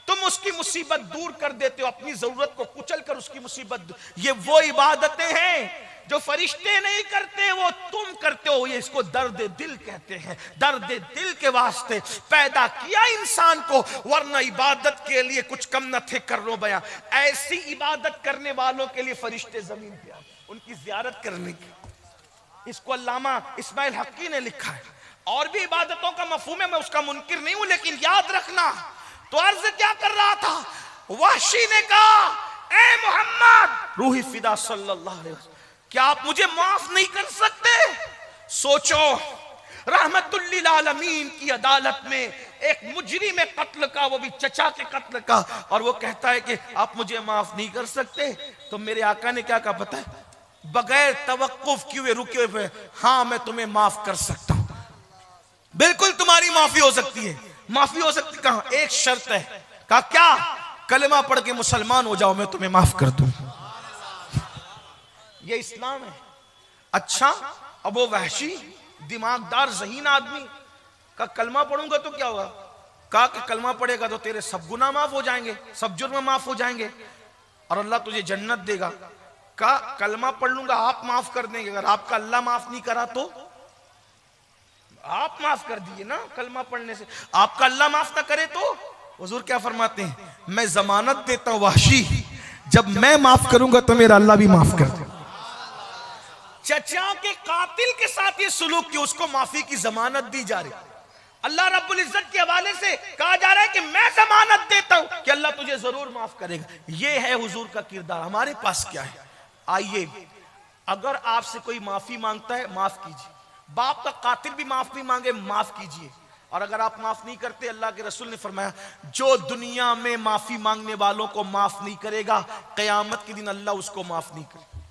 तुम उसकी मुसीबत दूर कर देते हो, अपनी जरूरत को कुचल कर उसकी मुसीबत। ये वो इबादतें हैं जो फरिश्ते नहीं करते, वो तुम करते हो। ये इसको दर्द दिल कहते हैं। दर्द दिल के वास्ते पैदा किया इंसान को, वरना इबादत के लिए कुछ कम न थे करोड़ों बयां। ऐसी इबादत करने वालों के लिए फरिश्ते जमीन पे आते, उनकी जियारत करने की। इसको अल्लामा इस्माइल हक्की ने लिखा है। और भी इबादतों का मफहूम है, मैं उसका मुनकिर नहीं हूं, लेकिन याद रखना। तो अर्ज क्या कर रहा था, वहशी ने कहा ए मोहम्मद रूही फिदा सल्लल्लाहु अलैहि वसल्लम, क्या आप मुझे माफ नहीं कर सकते? सोचो, रहमतुल लिल आलमीन की अदालत में एक मुजरिम में कत्ल का, वो भी चचा के कत्ल का, और वो कहता है कि आप मुझे माफ नहीं कर सकते। तो मेरे आका ने क्या कहा पता है? बगैर तवक्कुफ किए रुके हुए, हाँ मैं तुम्हें माफ कर सकता हूं, बिल्कुल तुम्हारी माफी हो सकती है। माफी हो सकती कहां? एक शर्त है। कहा क्या? कलमा पढ़ के मुसलमान हो जाओ, मैं तुम्हें माफ कर दूं। ये इस्लाम है। अच्छा, अब वो वहशी दिमागदार ज़हीन आदमी का कलमा पढ़ूंगा तो क्या होगा? कहा कि कलमा पढ़ेगा तो तेरे सब गुनाह माफ हो जाएंगे, सब जुर्म माफ हो जाएंगे और अल्लाह तुझे जन्नत देगा। कहा कलमा पढ़ लूंगा आप माफ कर देंगे, अगर आपका अल्लाह माफ नहीं करा तो आप माफ कर दिए ना कलमा पढ़ने से, आपका अल्लाह माफ ना करे तो? हुजूर क्या फरमाते हैं? मैं जमानत देता हूं वहशी, जब मैं माफ करूंगा तो मेरा अल्लाह भी माफ कर देगा। चचा के कातिल के साथ ये सुलूक कि उसको माफी की जमानत दी जा रही। अल्लाह रब्बुल इज्जत के हवाले से कहा जा रहा है कि मैं जमानत देता हूं कि अल्लाह तुझे जरूर माफ करेगा। ये है हुजूर का किरदार। हमारे पास क्या है? आइए, अगर आपसे कोई माफी मांगता है माफ कीजिए, बाप का कातिल भी माफी मांगे माफ कीजिए, और अगर आप माफ नहीं करते, अल्लाह के रसूल ने फरमाया जो दुनिया में माफी मांगने वालों को माफ नहीं करेगा, कयामत के दिन अल्लाह उसको माफ नहीं करेगा।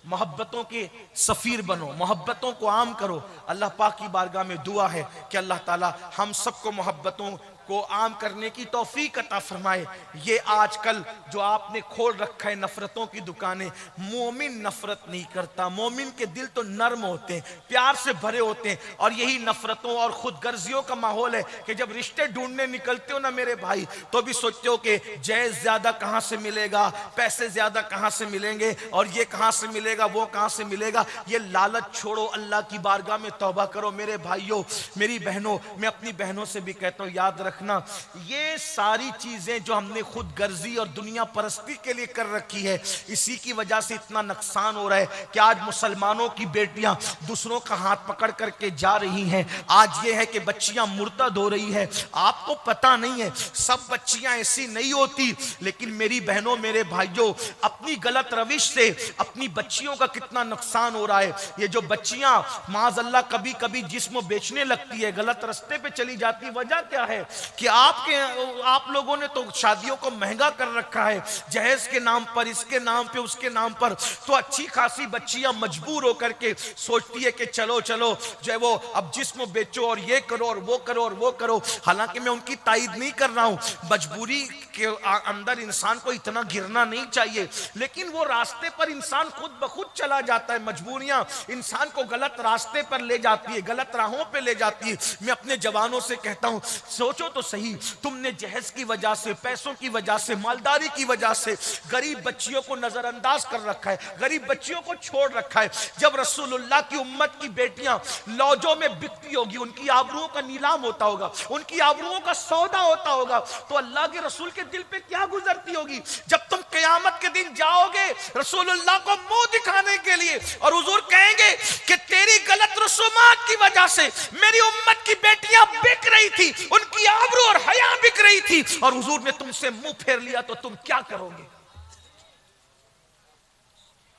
मोहब्बतों के सफीर बनो, मोहब्बतों को आम करो। अल्लाह पाक की बारगाह में दुआ है कि अल्लाह ताला हम सबको मोहब्बतों को आम करने की तौफीक अता फरमाए। ये आजकल जो आपने खोल रखा है नफरतों की दुकानें, मोमिन नफरत नहीं करता, मोमिन के दिल तो नर्म होते हैं, प्यार से भरे होते हैं। और यही नफरतों और खुदगर्जियों का माहौल है कि जब रिश्ते ढूंढने निकलते हो ना मेरे भाई, तो भी सोचते हो कि जैज ज्यादा कहां से मिलेगा, पैसे ज्यादा कहां से मिलेंगे, और ये कहां से मिलेगा, वो कहां से मिलेगा। ये लालच छोड़ो, अल्लाह की बारगाह में तौबा करो। मेरे भाइयों, मेरी बहनों, मैं अपनी बहनों से भी कहता हूं, याद रखना ये सारी चीजें जो हमने खुद गर्जी और दुनिया परस्ती के लिए कर रखी है, इसी की वजह से इतना नुकसान हो रहा है कि आज मुसलमानों की बेटियां दूसरों का हाथ पकड़ करके जा रही हैं। आज ये है कि बच्चियां मुर्तद हो रही है। आपको पता नहीं है, सब बच्चियां ऐसी नहीं होती, लेकिन मेरी बहनों, मेरे भाइयों, अपनी गलत रविश से अपनी बच्चियों का कितना नुकसान हो रहा है। ये जो बच्चियां माज़अल्लाह कभी कभी जिस्म बेचने लगती है, गलत रास्ते पे चली जाती है, वजह क्या है कि आप लोगों ने तो शादियों को महंगा कर रखा है, जहेज के नाम पर, इसके नाम पे, उसके नाम पर। तो अच्छी खासी बच्चियां मजबूर होकर के सोचती है कि चलो चलो जो है वो अब जिस्म बेचो और ये करो और वो करो और वो करो। हालांकि मैं उनकी तायद नहीं कर रहा हूं, मजबूरी के अंदर इंसान को इतना गिरना नहीं चाहिए, लेकिन वो रास्ते पर इंसान खुद ब खुद चला जाता है। मजबूरियां इंसान को गलत रास्ते पर ले जाती है, गलत राहों पे ले जाती है। मैं अपने जवानों से कहता हूं, सोचो तो सही, तुमने जहेज की वजह से, पैसों की वजह से, मालदारी की वजह से गरीब बच्चियों को नजरअंदाज कर रखा है, गरीब बच्चियों को छोड़ रखा है। जब रसूलुल्लाह की उम्मत की बेटियां लौजों में बिकती होगी, उनकी आबरूओं का नीलाम होता होगा, उनकी आबरूओं का सौदा होता होगा, तो अल्लाह के रसूल के दिल पे क्या गुजरती होगी। जब तुम क़यामत के दिन जाओगे रसूलुल्लाह को मुंह दिखाने के लिए, और हुजूर कहेंगे कि तेरी गलत रसूमात की वजह से मेरी उम्मत की बेटियां बिक रही थी, उनकी आबरू और हया बिक रही थी, और हुजूर ने तुमसे मुंह फेर लिया, तो तुम क्या करोगे।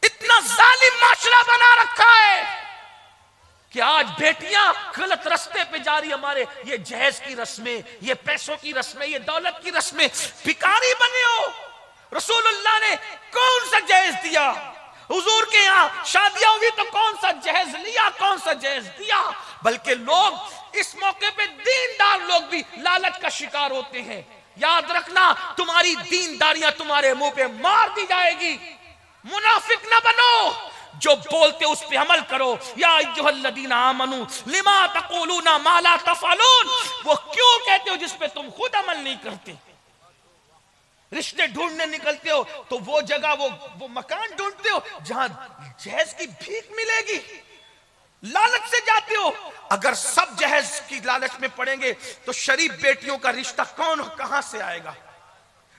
इतना जालिम माशरा बना रखा है कि आज बेटियां गलत रास्ते पे जा रही। हमारे ये जहेज की रस्में, ये पैसों की रस्में, ये दौलत की रस्में, भिखारी बने हो। रसूलुल्लाह ने कौन सा जहेज दिया? हुजूर के यहाँ शादियां हुई तो कौन सा जहेज लिया, कौन सा जहेज दिया? बल्कि लोग इस मौके पे, दीनदार लोग भी लालच का शिकार होते हैं। याद रखना, तुम्हारी दीनदारियां तुम्हारे मुंह पे मार दी जाएगी। मुनाफिक ना बनो, जो बोलते उस पे अमल करो। या अय्युहल्लज़ीना आमनू लिमा तक़ूलूना मा ला तफ़अलून, वो क्यों कहते हो जिस पे तुम खुद अमल नहीं करते। रिश्ते ढूंढने निकलते हो तो वो जगह, वो मकान ढूंढते हो जहां जहेज की भीख मिलेगी, लालच से जाते हो। अगर सब जहेज की लालच में पड़ेंगे तो शरीफ बेटियों का रिश्ता कौन, कहां से आएगा?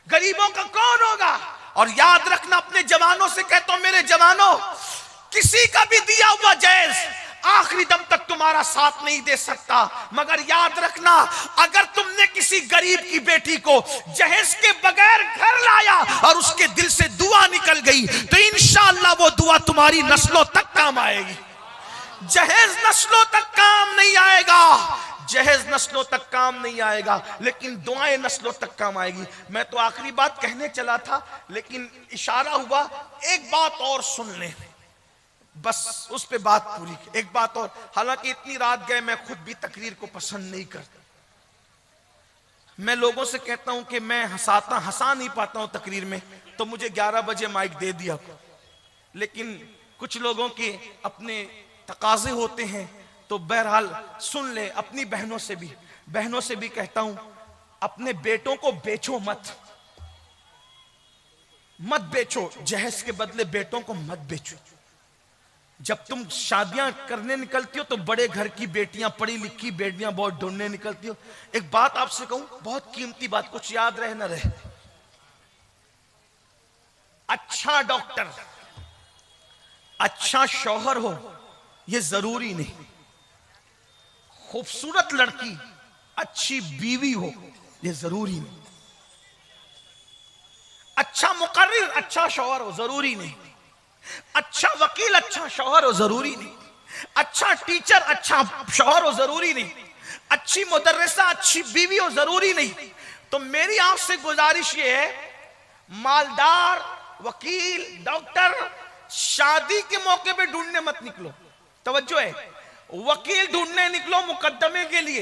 गरीबों का कौन होगा? और याद रखना, अपने जवानों से कहता हूं, मेरे जवानों, किसी का भी दिया हुआ जहेज आखिरी दम तक तुम्हारा साथ नहीं दे सकता। मगर याद रखना, अगर तुमने किसी गरीब की बेटी को जहेज के बगैर घर लाया और उसके दिल से दुआ निकल गई, तो इंशाअल्लाह वो दुआ तुम्हारी नस्लों तक काम आएगी। जहेज नस्लों तक काम नहीं आएगा, जहेज नस्लों तक काम नहीं आएगा, लेकिन दुआएं नस्लों तक काम आएगी। मैं तो आखिरी बात कहने चला था, लेकिन इशारा हुआ, एक बात और सुन ले, बस उस पे बात पूरी। एक बात और, हालांकि इतनी रात गए, मैं खुद भी तकरीर को पसंद नहीं करता। मैं लोगों से कहता हूं कि मैं हंसा नहीं पाता हूं तकरीर में, तो मुझे 11 बजे माइक दे दिया। लेकिन कुछ लोगों के अपने तकाजे होते हैं, तो बहरहाल सुन ले। अपनी बहनों से भी कहता हूं, अपने बेटों को बेचो मत बेचो, जहेज के बदले बेटों को मत बेचो। जब तुम शादियां करने निकलती हो तो बड़े घर की बेटियां, पढ़ी लिखी बेटियां बहुत ढूंढने निकलती हो। एक बात आपसे कहूं, बहुत कीमती बात, कुछ याद रहे ना रहे, अच्छा डॉक्टर, अच्छा शौहर हो ये जरूरी नहीं। खूबसूरत लड़की, अच्छी बीवी हो ये जरूरी नहीं। अच्छा मुकर्रिर, अच्छा शौहर हो जरूरी नहीं। अच्छा वकील, अच्छा शौहर हो जरूरी नहीं। अच्छा टीचर, अच्छा शौहर हो जरूरी नहीं। अच्छी मुदर्रिसा, अच्छी बीवी हो जरूरी नहीं। तो मेरी आपसे गुजारिश ये है, मालदार, वकील, डॉक्टर, शादी के मौके पे ढूंढने मत निकलो, तवज्जो है, वकील ढूंढने निकलो मुकदमे के लिए।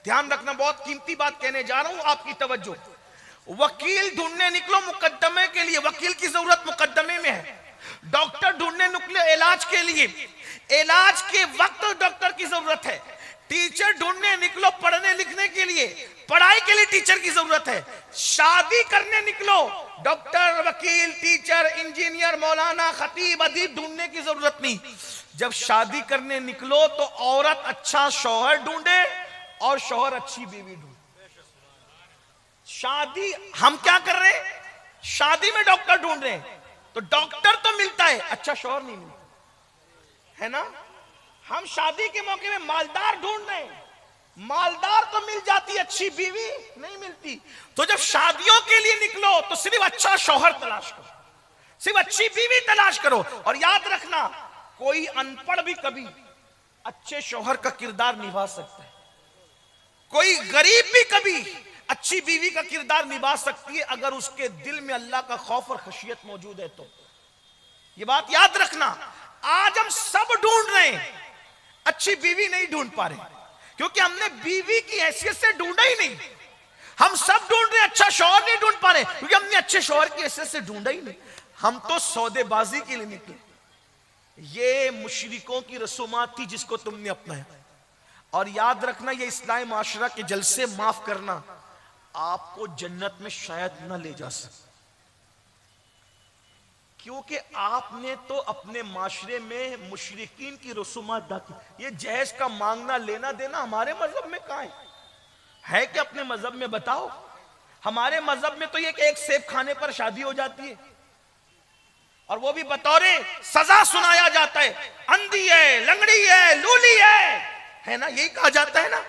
ध्यान रखना, बहुत कीमती बात कहने जा रहा हूं, आपकी तवज्जो। वकील ढूंढने निकलो मुकदमे के लिए, वकील की जरूरत मुकदमे में है। डॉक्टर ढूंढने निकले इलाज के लिए, इलाज के वक्त डॉक्टर की जरूरत है। टीचर ढूंढने निकलो पढ़ने लिखने के लिए, पढ़ाई के लिए टीचर की जरूरत है। शादी करने निकलो, डॉक्टर, वकील, टीचर, इंजीनियर, मौलाना, खतीब, अदीब ढूंढने की जरूरत नहीं। जब शादी करने निकलो तो औरत अच्छा शौहर ढूंढे और शौहर अच्छी बीवी ढूंढे। शादी हम क्या कर रहे हैं, शादी में डॉक्टर ढूंढ रहे हैं, तो डॉक्टर तो मिलता है, अच्छा शौहर नहीं मिलता है ना। हम शादी के मौके में मालदार ढूंढ रहे हैं, मालदार तो मिल जाती, अच्छी बीवी नहीं मिलती। तो जब शादियों के लिए निकलो तो सिर्फ अच्छा शौहर तलाश करो, सिर्फ अच्छी बीवी तलाश करो। और याद रखना, कोई अनपढ़ भी कभी अच्छे शौहर का किरदार निभा सकता है, कोई गरीब भी कभी अच्छी बीवी का किरदार निभा सकती है, अगर उसके दिल में अल्लाह का खौफ और खशियत मौजूद है तो। ये बात याद रखना। आज हम सब ढूंढ रहे हैं, अच्छी बीवी नहीं ढूंढ पा रहे, क्योंकि हमने बीवी की हैसियत से ढूंढा ही नहीं। हम सब ढूंढ रहे हैं, अच्छा शौहर नहीं ढूंढ पा रहे, क्योंकि हमने अच्छे शौहर की हैसियत से ढूंढा ही नहीं। हम तो सौदेबाजी के लिए निकले। ये मुशरिकों की रसूमात थी जिसको तुमने अपनाया। और याद रखना, ये इस्लामी माशरा के जलसे माफ करना आपको जन्नत में शायद न ले जा सके, क्योंकि आपने तो अपने माशरे में मुशरिकीन की रसूमात दाखिल। ये जहेज का मांगना लेना देना हमारे मजहब में कहां है कि अपने मजहब में बताओ। हमारे मजहब में तो ये कि एक सेब खाने पर शादी हो जाती है, और वो भी बतौरे सजा सुनाया जाता है, अंधी है, लंगड़ी है, लूली है ना, यही कहा जाता है ना।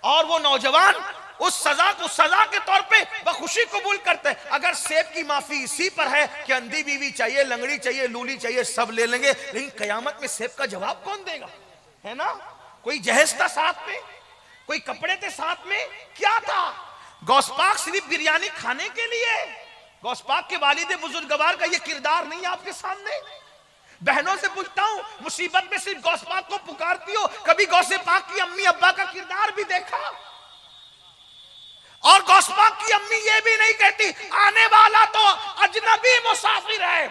और वो नौजवान उस सजा को सजा के तौर पे बखुशी कबूल करते हैं। अगर सेब की माफी इसी पर है कि अंधी बीवी चाहिए, लंगड़ी चाहिए, लूली चाहिए, सब ले लेंगे, लेकिन कयामत में सेब का जवाब कौन देगा, है ना। कोई जहेज था साथ में, कोई कपड़े थे साथ में, क्या था। गौसपाक सिर्फ बिरयानी खाने के लिए, गौसपाक के वालिद बुजुर्गवार का ये किरदार नहीं है आपके सामने। बहनों से पूछता हूं, मुसीबत में सिर्फ गौसपाक को पुकारती हो, कभी गौसे पाक की अम्मी अब्बा का किरदार भी देखा। और गौसपाक की अम्मी ये भी नहीं कहती आने वाला तो अजनबी मुसाफिर है,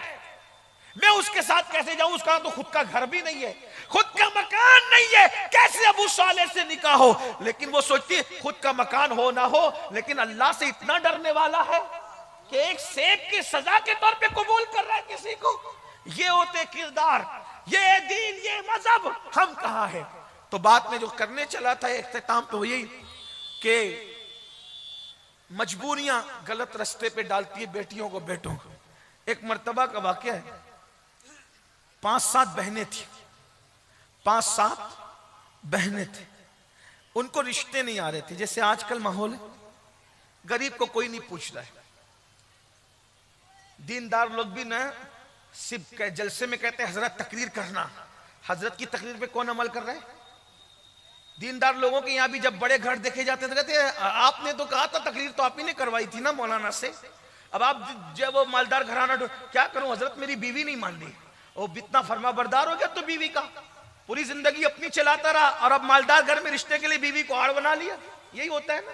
मैं उसके साथ कैसे जाऊं, उसका तो खुद का घर भी नहीं है, खुद का मकान नहीं है, कैसे अबू साले से निकाह हो। लेकिन वो सोचती है खुद का मकान हो ना हो, लेकिन अल्लाह से इतना डरने वाला है कि एक सेब की सजा के तौर पे कबूल कर रहा है किसी को। ये होते किरदार, ये दीन, ये मजहब हम कहा है। तो बात में जो करने चला था इख्तिताम पे, यही कि मजबूरियां गलत रास्ते पे डालती है बेटियों को, बेटों को। एक मर्तबा का वाकया है, 5-7 बहनें थी, 5-7 बहनें थी, उनको रिश्ते नहीं आ रहे थे। जैसे आजकल माहौल है, गरीब को कोई नहीं पूछ रहा है। दीनदार लोग भी ना सिर्फ जलसे में कहते हैं हजरत तकरीर करना, हजरत की तकरीर पे कौन अमल कर रहा है। दीनदार लोगों के यहाँ भी जब बड़े घर देखे जाते थे, कहते हैं आपने तो कहा था, तकरीर तो आप ही ने करवाई थी ना मौलाना से। अब आप जब वो मालदार घराना, क्या करूं हजरत मेरी बीवी नहीं मान रही, वो इतना फर्मा बरदार हो गया तो बीवी का, पूरी जिंदगी अपनी चलाता रहा, और अब मालदार घर में रिश्ते के लिए बीवी को आड़ बना लिया। यही होता है ना,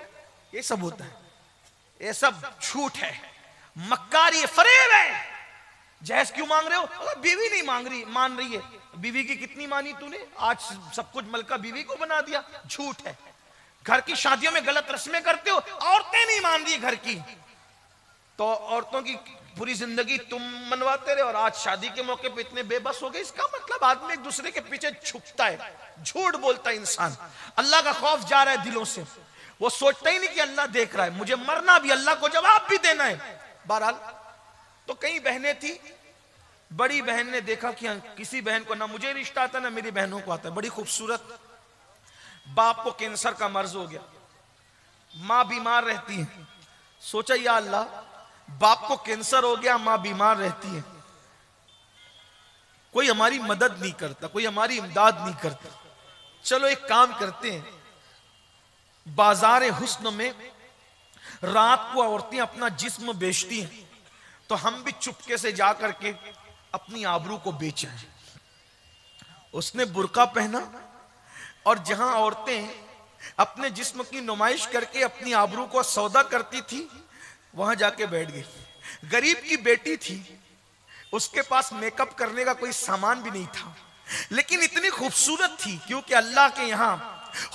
ये सब होता है, ये सब झूठ है, मक्कारी है, फरेब है। जहेज क्यों मांग रहे हो, अगर बीवी नहीं मान रही है, बीवी की कितनी मानी तूने, आज सब कुछ मलका बीवी को बना दिया, झूठ है। घर की शादियों में गलत रस्में करते हो, औरतें नहीं मान रही घर की, तो औरतों की पूरी जिंदगी तुम मनवाते रहे, और आज शादी के मौके पे इतने बेबस हो गए। इसका मतलब आदमी एक दूसरे के पीछे छुपता है, झूठ बोलता है इंसान, अल्लाह का खौफ जा रहा है दिलों से, वो सोचता ही नहीं कि अल्लाह देख रहा है, मुझे मरना भी, अल्लाह को जवाब भी देना है। बहरहाल तो कई बहनें थी, बड़ी बहन ने देखा कि किसी बहन को ना मुझे रिश्ता आता ना मेरी बहनों को आता है, बड़ी खूबसूरत, बाप को कैंसर का मर्ज हो गया, माँ बीमार रहती है। सोचा या अल्लाह, बाप को कैंसर हो गया, माँ बीमार रहती है, कोई हमारी मदद नहीं करता, कोई हमारी इमदाद नहीं करता, चलो एक काम करते हैं, बाजार हुस्न में रात को औरतें अपना जिस्म बेचती हैं, तो हम भी चुपके से जा करके अपनी आबरू को बेचा है। उसने बुर्का पहना और जहां औरतें अपने जिस्म की नुमाइश करके अपनी आबरू को सौदा करती थी वहां जाके बैठ गई। गरीब की बेटी थी, उसके पास मेकअप करने का कोई सामान भी नहीं था, लेकिन इतनी खूबसूरत थी, क्योंकि अल्लाह के यहां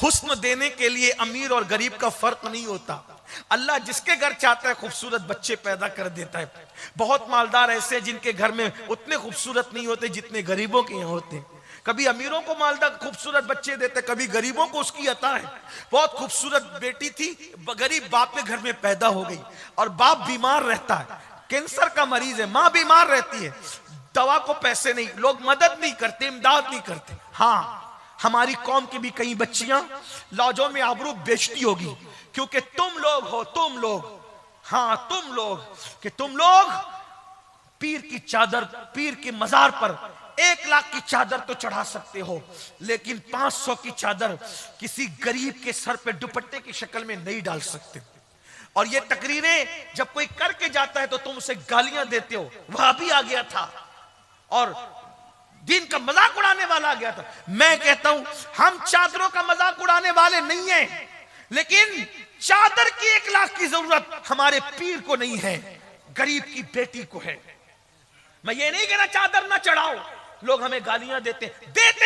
हुस्न देने के लिए अमीर और गरीब का फर्क नहीं होता। अल्लाह जिसके घर चाहता है खूबसूरत बच्चे पैदा कर देता है। बहुत मालदार ऐसे जिनके घर में उतने खूबसूरत नहीं होते जितने गरीबों के यहाँ होते हैं। कभी अमीरों को मालदार खूबसूरत बच्चे देते, कभी गरीबों को उसकी अता है। बहुत खूबसूरत बेटी थी, गरीब बाप के घर में पैदा हो गई और बाप बीमार रहता है, कैंसर का मरीज है, माँ बीमार रहती है, दवा को पैसे नहीं, लोग मदद नहीं करते, इमदाद नहीं करते। हाँ, हमारी कौम की भी कई बच्चियां लॉजों में आबरू बेचती होगी, क्योंकि तुम लोग हो, तुम लोग, हाँ तुम लोग, कि तुम लोग पीर की चादर, पीर के मजार पर 1 लाख की चादर तो चढ़ा सकते हो, लेकिन 500 की चादर किसी गरीब के सर पे दुपट्टे की शक्ल में नहीं डाल सकते। और ये तकरीरें जब कोई करके जाता है तो तुम उसे गालियां देते हो, वह भी आ गया था और दीन का मजाक उड़ाने वाला आ गया था। मैं कहता हूं हम चादरों का मजाक उड़ाने वाले नहीं हैं, लेकिन चादर की 1 लाख की जरूरत हमारे पीर को नहीं है, गरीब की बेटी को है। मैं ये नहीं कहना चादर ना चढ़ाओ, लोग हमें गालियां देते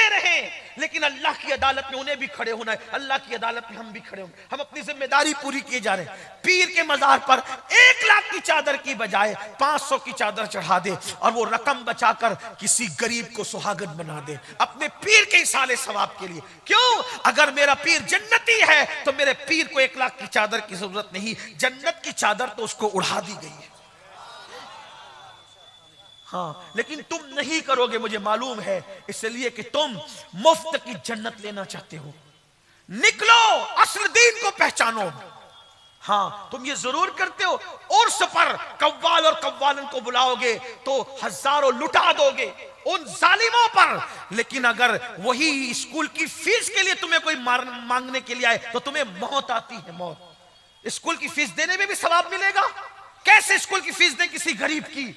रहे, लेकिन अल्लाह की अदालत में उन्हें भी खड़े होना है, अल्लाह की अदालत में हम भी खड़े होंगे। हम अपनी जिम्मेदारी पूरी किए जा रहे हैं। पीर के मजार पर 1 लाख की चादर की बजाय 500 की चादर चढ़ा दे और वो रकम बचाकर किसी गरीब को सुहागन बना दे अपने पीर के इसाले सवाब के लिए। क्यों? अगर मेरा पीर जन्नती है तो मेरे पीर को 1 लाख की चादर की जरूरत नहीं, जन्नत की चादर तो उसको उड़ा दी गई है। हाँ, लेकिन तुम नहीं करोगे, मुझे मालूम है, इसलिए कि तुम मुफ्त की जन्नत लेना चाहते हो। निकलो, असल दीन को पहचानो। हाँ, तुम ये जरूर करते हो, उर्स पर कव्वाल और कव्वालन को बुलाओगे तो हजारों लुटा दोगे उन जालिमों पर, लेकिन अगर वही स्कूल की फीस के लिए तुम्हें कोई मांगने के लिए आए तो तुम्हें मौत आती है, मौत। स्कूल की फीस देने में भी सवाब मिलेगा। कैसे स्कूल की फीस दे किसी गरीब की?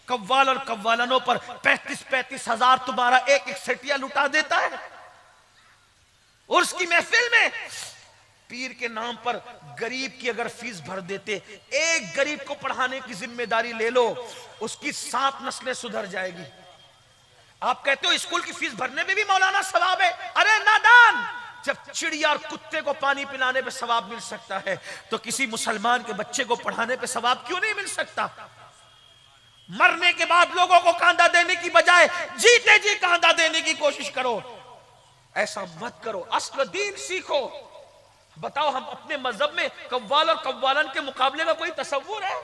कव्वाल और कव्वालनों पर 35-35 हजार तुम्हारा एक सेटिया लुटा देता है। और उसकी महफिल में पीर के नाम पर गरीब की अगर फीस भर देते, एक गरीब को पढ़ाने की जिम्मेदारी ले लो, उसकी 7 नस्लें सुधर जाएगी। आप कहते हो स्कूल की फीस भरने में भी मौलाना सवाब है। अरे नादान, जब चिड़िया और कुत्ते को पानी पिलाने पे सवाब मिल सकता है तो किसी मुसलमान के बच्चे को पढ़ाने पे सवाब क्यों नहीं मिल सकता? मरने के बाद लोगों को कांधा देने की बजाय जीते जी कांधा देने की कोशिश करो। ऐसा मत करो, असल दीन सीखो। बताओ, हम अपने मजहब में कव्वाल और कव्वालन के मुकाबले का कोई तसव्वुर है?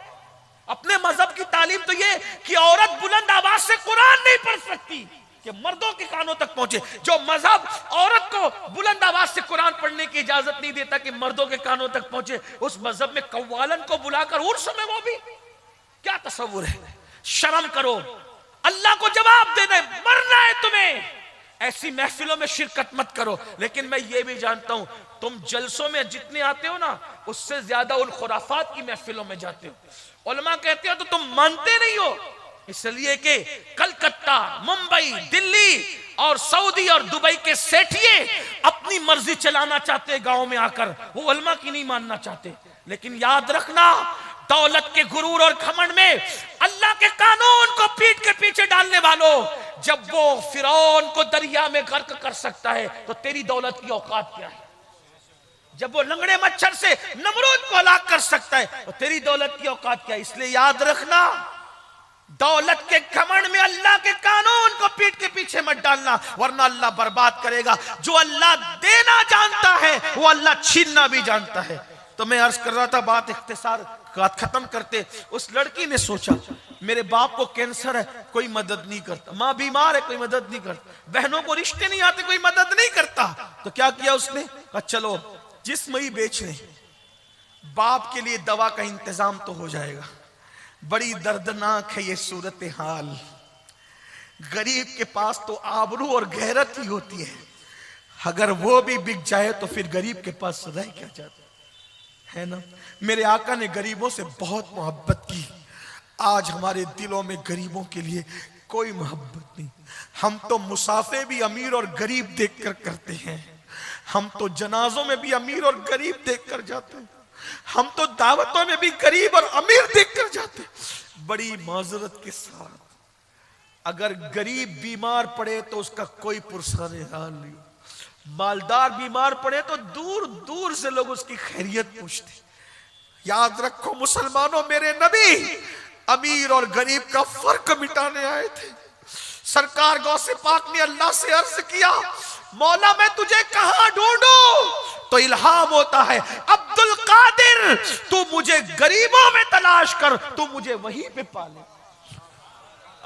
अपने मजहब की तालीम तो ये कि औरत बुलंद आवाज से कुरान नहीं पढ़ सकती कि मर्दों के कानों तक पहुंचे। जो मजहब औरत को बुलंद आवाज से कुरान पढ़ने की इजाजत नहीं देता कि मर्दों के कानों तक पहुंचे, उस मजहब में कव्वालन को बुलाकर उर्स में वो भी क्या तसव्वुर है? शर्म करो, अल्लाह को जवाब देना है, मरना है तुम्हें। ऐसी महफिलों में शिरकत मत करो। लेकिन मैं ये भी जानता हूं, तुम जलसों में जितने आते हो ना, उससे ज्यादा उन खुराफात की महफिलों में जाते हो। उलमा कहते हो तो तुम मानते नहीं हो, इसलिए कि कलकत्ता, मुंबई, दिल्ली और सऊदी और दुबई के सेठिए अपनी मर्जी चलाना चाहते गांव में आकर, वो उलमा की नहीं मानना चाहते। लेकिन याद रखना, दौलत के गुरूर और घमंड में अल्लाह के कानून को पीठ के पीछे डालने वालों, जब वो फिरौन को दरिया में गर्क कर सकता है तो तेरी दौलत की औकात क्या है? जब वो लंगड़े मच्छर से नमरूद को हलाक कर सकता है तो तेरी दौलत की औकात क्या है? इसलिए याद रखना, दौलत के घमंड में अल्लाह के कानून को पीठ के पीछे मत डालना, वरना अल्लाह बर्बाद करेगा। जो अल्लाह देना जानता है वो अल्लाह छीनना भी जानता है। तो मैं अर्ज कर रहा था, बात इख्तिसार खत्म करते, उस लड़की ने सोचा मेरे बाप को कैंसर है, कोई मदद नहीं करता, माँ बीमार है, कोई मदद नहीं करता, बहनों को रिश्ते नहीं आते, कोई मदद नहीं करता। तो क्या किया उसने? कहा चलो जिस्म ही बेच लें, बाप के लिए दवा का इंतजाम तो हो जाएगा। बड़ी दर्दनाक है ये सूरत हाल। गरीब के पास तो आबरू और गैरत ही होती है, अगर वो भी बिक जाए तो फिर गरीब के पास रह क्या जाता है ना। मेरे आका ने गरीबों से बहुत मोहब्बत की। आज हमारे दिलों में गरीबों के लिए कोई मोहब्बत नहीं। हम तो मुसाफे भी अमीर और गरीब देखकर करते हैं, हम तो जनाजों में भी अमीर और गरीब देखकर जाते हैं, हम तो दावतों में भी गरीब और अमीर देखकर जाते हैं। बड़ी माजरत के साथ, अगर गरीब बीमार पड़े तो उसका कोई पुरस्कार हाल नहीं, मालदार बीमार पड़े तो दूर दूर से लोग उसकी खैरियत पूछते। याद रखो मुसलमानों, मेरे नबी अमीर और गरीब का फर्क मिटाने आए थे। सरकार गौसे पाक ने अल्लाह से अर्ज किया, मौला मैं तुझे कहां ढूंढूं? तो इल्हाम होता है, अब्दुल कादिर तू मुझे गरीबों में तलाश कर, तू मुझे वहीं पे पाले।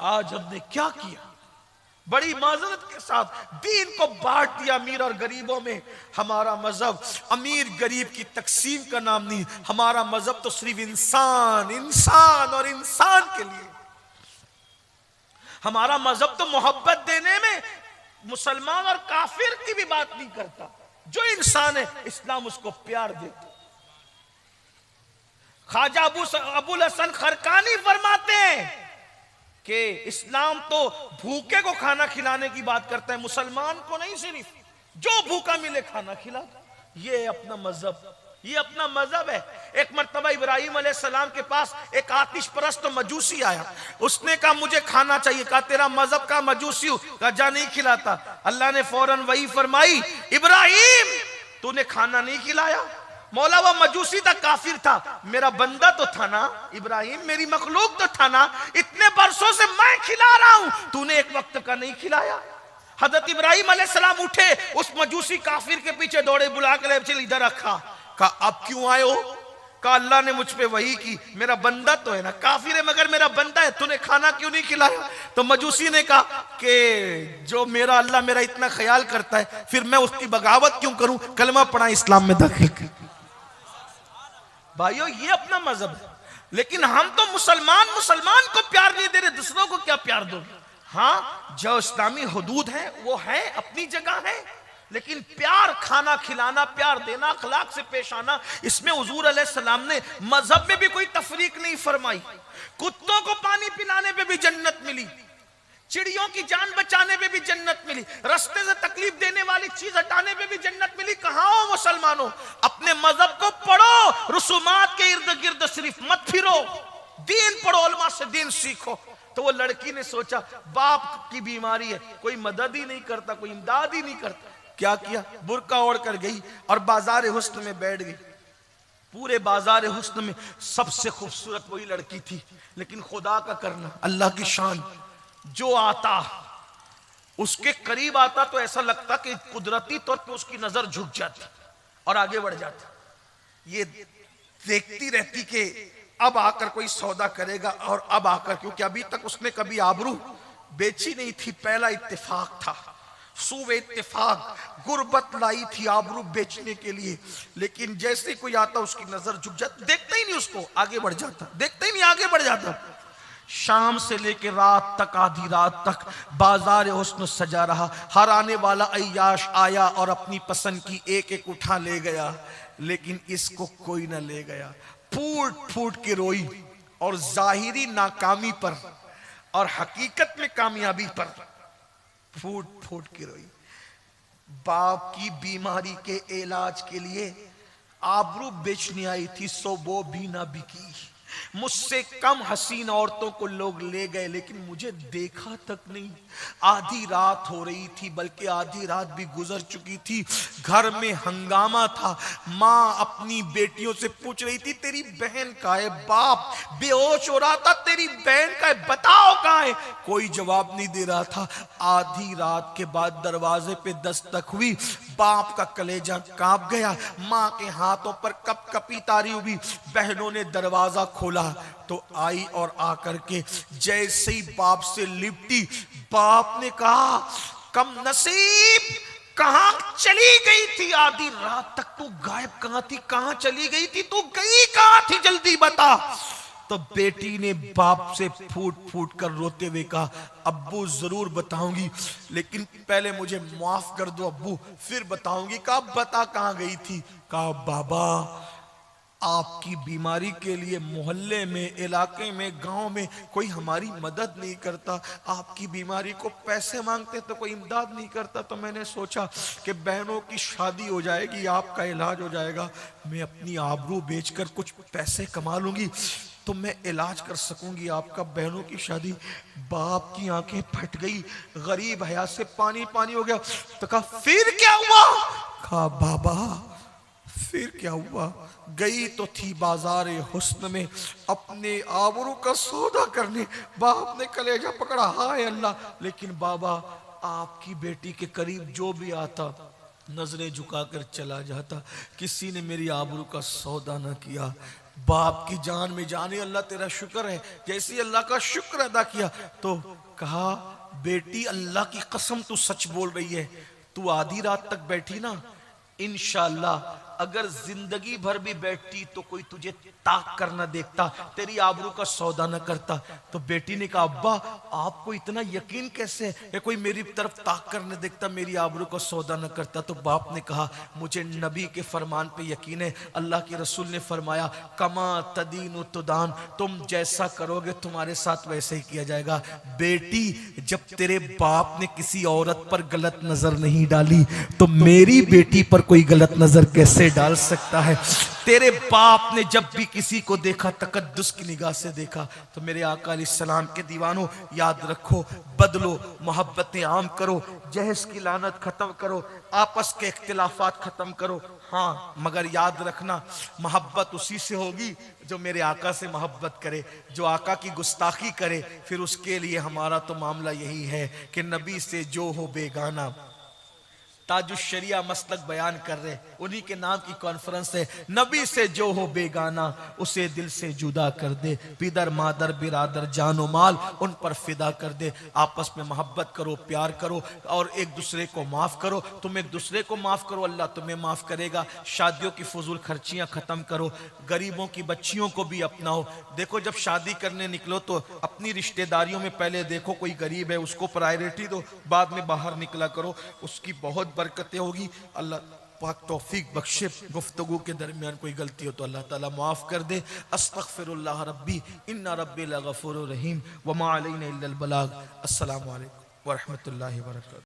आज हमने क्या किया? बड़ी माजरत के साथ दीन को बांट दिया अमीर और गरीबों में। हमारा मजहब अमीर गरीब की तकसीम का नाम नहीं, हमारा मजहब तो सिर्फ इंसान, इंसान और इंसान के लिए। हमारा मजहब तो मोहब्बत देने में मुसलमान और काफिर की भी बात नहीं करता। जो इंसान है इस्लाम उसको प्यार देता। ख्वाजा अबुल हसन खरकानी फरमाते हैं कि इस्लाम तो भूखे को खाना खिलाने की बात करता है, मुसलमान को नहीं, सिर्फ जो भूखा मिले खाना खिलाता। ये अपना मजहब, ये अपना मजहब है। एक मर्तबा इब्राहिम अलैहिस्सलाम के पास एक आतिश परस्त मजूसी आया, उसने कहा मुझे खाना चाहिए। कहा तेरा मजहब का मजूसी हूं? कहा जा नहीं खिलाता। अल्लाह ने फौरन वही फरमाई, इब्राहिम तूने खाना नहीं खिलाया। मौला वो मजूसी था, काफिर था, मेरा बंदा तो था ना इब्राहिम, मेरी मखलूक तो था ना, इतने बरसों से मैं खिला रहा हूं, तूने एक वक्त का नहीं खिलाया। हजरत इब्राहिम अलैहिस्सलाम उठे, उस मजूसी काफिर के पीछे दौड़े, बुला के चल इधर रखा। कहा अब क्यों आए हो? कहा अल्लाह ने मुझ पे वही की, मेरा बंदा तो है ना, काफिर है मगर मेरा बंदा है, तूने खाना क्यों नहीं खिलाया? तो मजूसी ने कहा कि जो मेरा अल्लाह मेरा इतना ख्याल करता है, फिर मैं उसकी बगावत क्यों करूं? कलमा पढ़ा, इस्लाम में दाखिल कर। भाइयों ये अपना मजहब है, लेकिन हम तो मुसलमान को प्यार नहीं दे रहे, दूसरों को क्या प्यार दो? हाँ, जो इस्लामी हुदूद है वो है, अपनी जगह है, लेकिन प्यार खाना खिलाना, प्यार देना, अखलाक से पेश आना, इसमें हुजूर अलैहिस्सलाम ने मजहब में भी कोई तफरीक नहीं फरमाई। कुत्तों को पानी पिलाने पे भी जन्नत मिली, चिड़ियों की जान बचाने पे भी जन्नत मिली, रास्ते से तकलीफ देने वाली चीज हटाने पे भी जन्नत मिली। कहां हो मुसलमानों? अपने मजहब को पढ़ो, रसूमात के इर्द गिर्द सिर्फ मत फिरो, दीन पढ़ो, उलमा से दीन सीखो। तो वो लड़की ने सोचा बाप की बीमारी है, कोई मदद ही नहीं करता, कोई इमदाद ही नहीं करता। क्या किया? बुर्का ओढ़ कर गई और बाजार हुस्न में बैठ गई। पूरे बाजार हुस्न में सबसे खूबसूरत वही लड़की थी, लेकिन खुदा का करना, अल्लाह की शान, जो आता उसके करीब आता तो ऐसा लगता कि कुदरती तौर पे उसकी नजर झुक जाती और आगे बढ़ जाती। ये देखती रहती कि अब आकर कोई सौदा करेगा, और अब आकर, क्योंकि अभी तक उसने कभी आबरू बेची नहीं थी, पहला इत्तेफाक था, सूबे इत्तेफाक, गुर्बत लाई थी आबरू बेचने के लिए। लेकिन जैसे कोई आता उसकी नजर झुक जाती, देखता ही नहीं उसको, आगे बढ़ जाता, देखता ही नहीं आगे बढ़ जाता। शाम से लेकर रात तक, आधी रात तक बाजार हुस्न सजा रहा। हर आने वाला अय्याश आया और अपनी पसंद की एक एक उठा ले गया, लेकिन इसको कोई ना ले गया। फूट फूट के रोई, और जाहिरी नाकामी पर और हकीकत में कामयाबी पर फूट फूट के रोई। बाप की बीमारी के इलाज के लिए आबरू बेचने आई थी, सो वो भी ना बिकी। मुझसे कम हसीन औरतों को लोग ले गए, लेकिन मुझे देखा तक नहीं। आधी रात हो रही थी, बल्कि आधी रात भी गुजर चुकी थी। घर में हंगामा था। माँ अपनी बेटियों से पूछ रही थी तेरी बहन कहाँ है? बाप बेहोश हो रहा था, तेरी बहन कहाँ है, बताओ कहाँ है? कोई जवाब नहीं दे रहा था। आधी रात के बाद दरवाजे पे दस्तक हुई। बाप का कलेजा कांप गया, माँ के हाथों पर कपकपी तारी हुई। बहनों ने दरवाजा खोला तो आई, और आकर के जैसे ही बाप से लिपटी, बाप ने कहा कम नसीब, कहां चली गई थी? आधी रात तक तू गायब कहां थी? कहां चली गई थी? तू गई कहां थी? जल्दी बता। तो बेटी ने बाप से फूट फूट कर रोते हुए कहा अब्बू जरूर बताऊंगी, लेकिन पहले मुझे माफ कर दो अब्बू, फिर बताऊंगी। कहा बता कहां गई थी? कहा बाबा आपकी बीमारी के लिए मोहल्ले में, इलाके में, गांव में कोई हमारी मदद नहीं करता, आपकी बीमारी को पैसे मांगते तो कोई इमदाद नहीं करता। तो मैंने सोचा कि बहनों की शादी हो जाएगी, आपका इलाज हो जाएगा, मैं अपनी आबरू बेचकर कुछ पैसे कमा लूंगी तो मैं इलाज कर सकूंगी आपका। बहनों की शादी। बाप की आंखें फट गई, गरीब हया से पानी पानी हो गया। तो कहा फिर क्या हुआ? कहा बाबा फिर क्या हुआ? गई तो थी बाजार हुस्न में अपने आबरू का सौदा करने। बाप ने कलेजा पकड़ा, हाय अल्लाह। लेकिन बाबा आपकी बेटी के करीब जो भी आता नजरें झुकाकर चला जाता, किसी ने मेरी आबरू का सौदा न किया। बाप की जान में जाने, अल्लाह तेरा शुक्र है। जैसे अल्लाह का शुक्र अदा किया तो कहा बेटी अल्लाह की कसम तू सच बोल रही है, तू आधी रात तक बैठी ना, इंशाअल्लाह अगर जिंदगी भर भी बैठती तो कोई तुझे ताक कर न देखता, तेरी आबरू का सौदा न करता। तो बेटी ने कहा अब्बा आपको इतना यकीन कैसे है कोई मेरी तरफ ताक कर न देखता, मेरी आबरू का सौदा न करता? तो बाप ने कहा मुझे नबी के फरमान पे यकीन है। अल्लाह के रसूल ने फरमाया कमा तदीन तुदान, तुम जैसा करोगे तुम्हारे साथ वैसे ही किया जाएगा। बेटी जब तेरे बाप ने किसी औरत पर गलत नजर नहीं डाली तो मेरी बेटी पर कोई गलत नजर कैसे डाल सकता है? तेरे बाप ने जब भी किसी को देखा तकद्दुस की निगाह से देखा। तो मेरे आका अलैहिस्सलाम के दीवानों याद रखो, बदलो, मोहब्बतें आम करो, जहस की लानत खत्म करो, आपस के इख्तिलाफात खत्म करो। हाँ मगर याद रखना मोहब्बत उसी से होगी जो मेरे आका से मोहब्बत करे। जो आका की गुस्ताखी करे फिर उसके लिए हमारा तो मामला यही है कि नबी से जो हो बेगाना। ताजुश शरिया मसलक बयान कर रहे, उन्हीं के नाम की कॉन्फ्रेंस है। नबी से जो हो बेगाना उसे दिल से जुदा कर दे, पिदर मादर बिरादर जानो माल उन पर फिदा कर दे। आपस में मोहब्बत करो, प्यार करो और एक दूसरे को माफ करो। तुम एक दूसरे को माफ करो, अल्लाह तुम्हें माफ करेगा। शादियों की फजूल खर्चियां खत्म करो, गरीबों की बच्चियों को भी अपनाओ। देखो जब शादी करने निकलो तो अपनी रिश्तेदारियों में पहले देखो कोई गरीब है उसको प्रायोरिटी दो, बाद में बाहर निकला करो, उसकी बहुत बरकतें होगी। अल्लाह पाक तौफीक बख्शे। गुफ्तगू के दरमियान कोई गलती हो तो अल्लाह ताला माफ कर दे। अस्तगफिरुल्लाह रब्बी इन्ना रब्बी लगफूरुर रहीम व मा अलैना इल्लल बलाग। अस्सलामु अलैकुम व रहमतुल्लाहि व बरकातहू।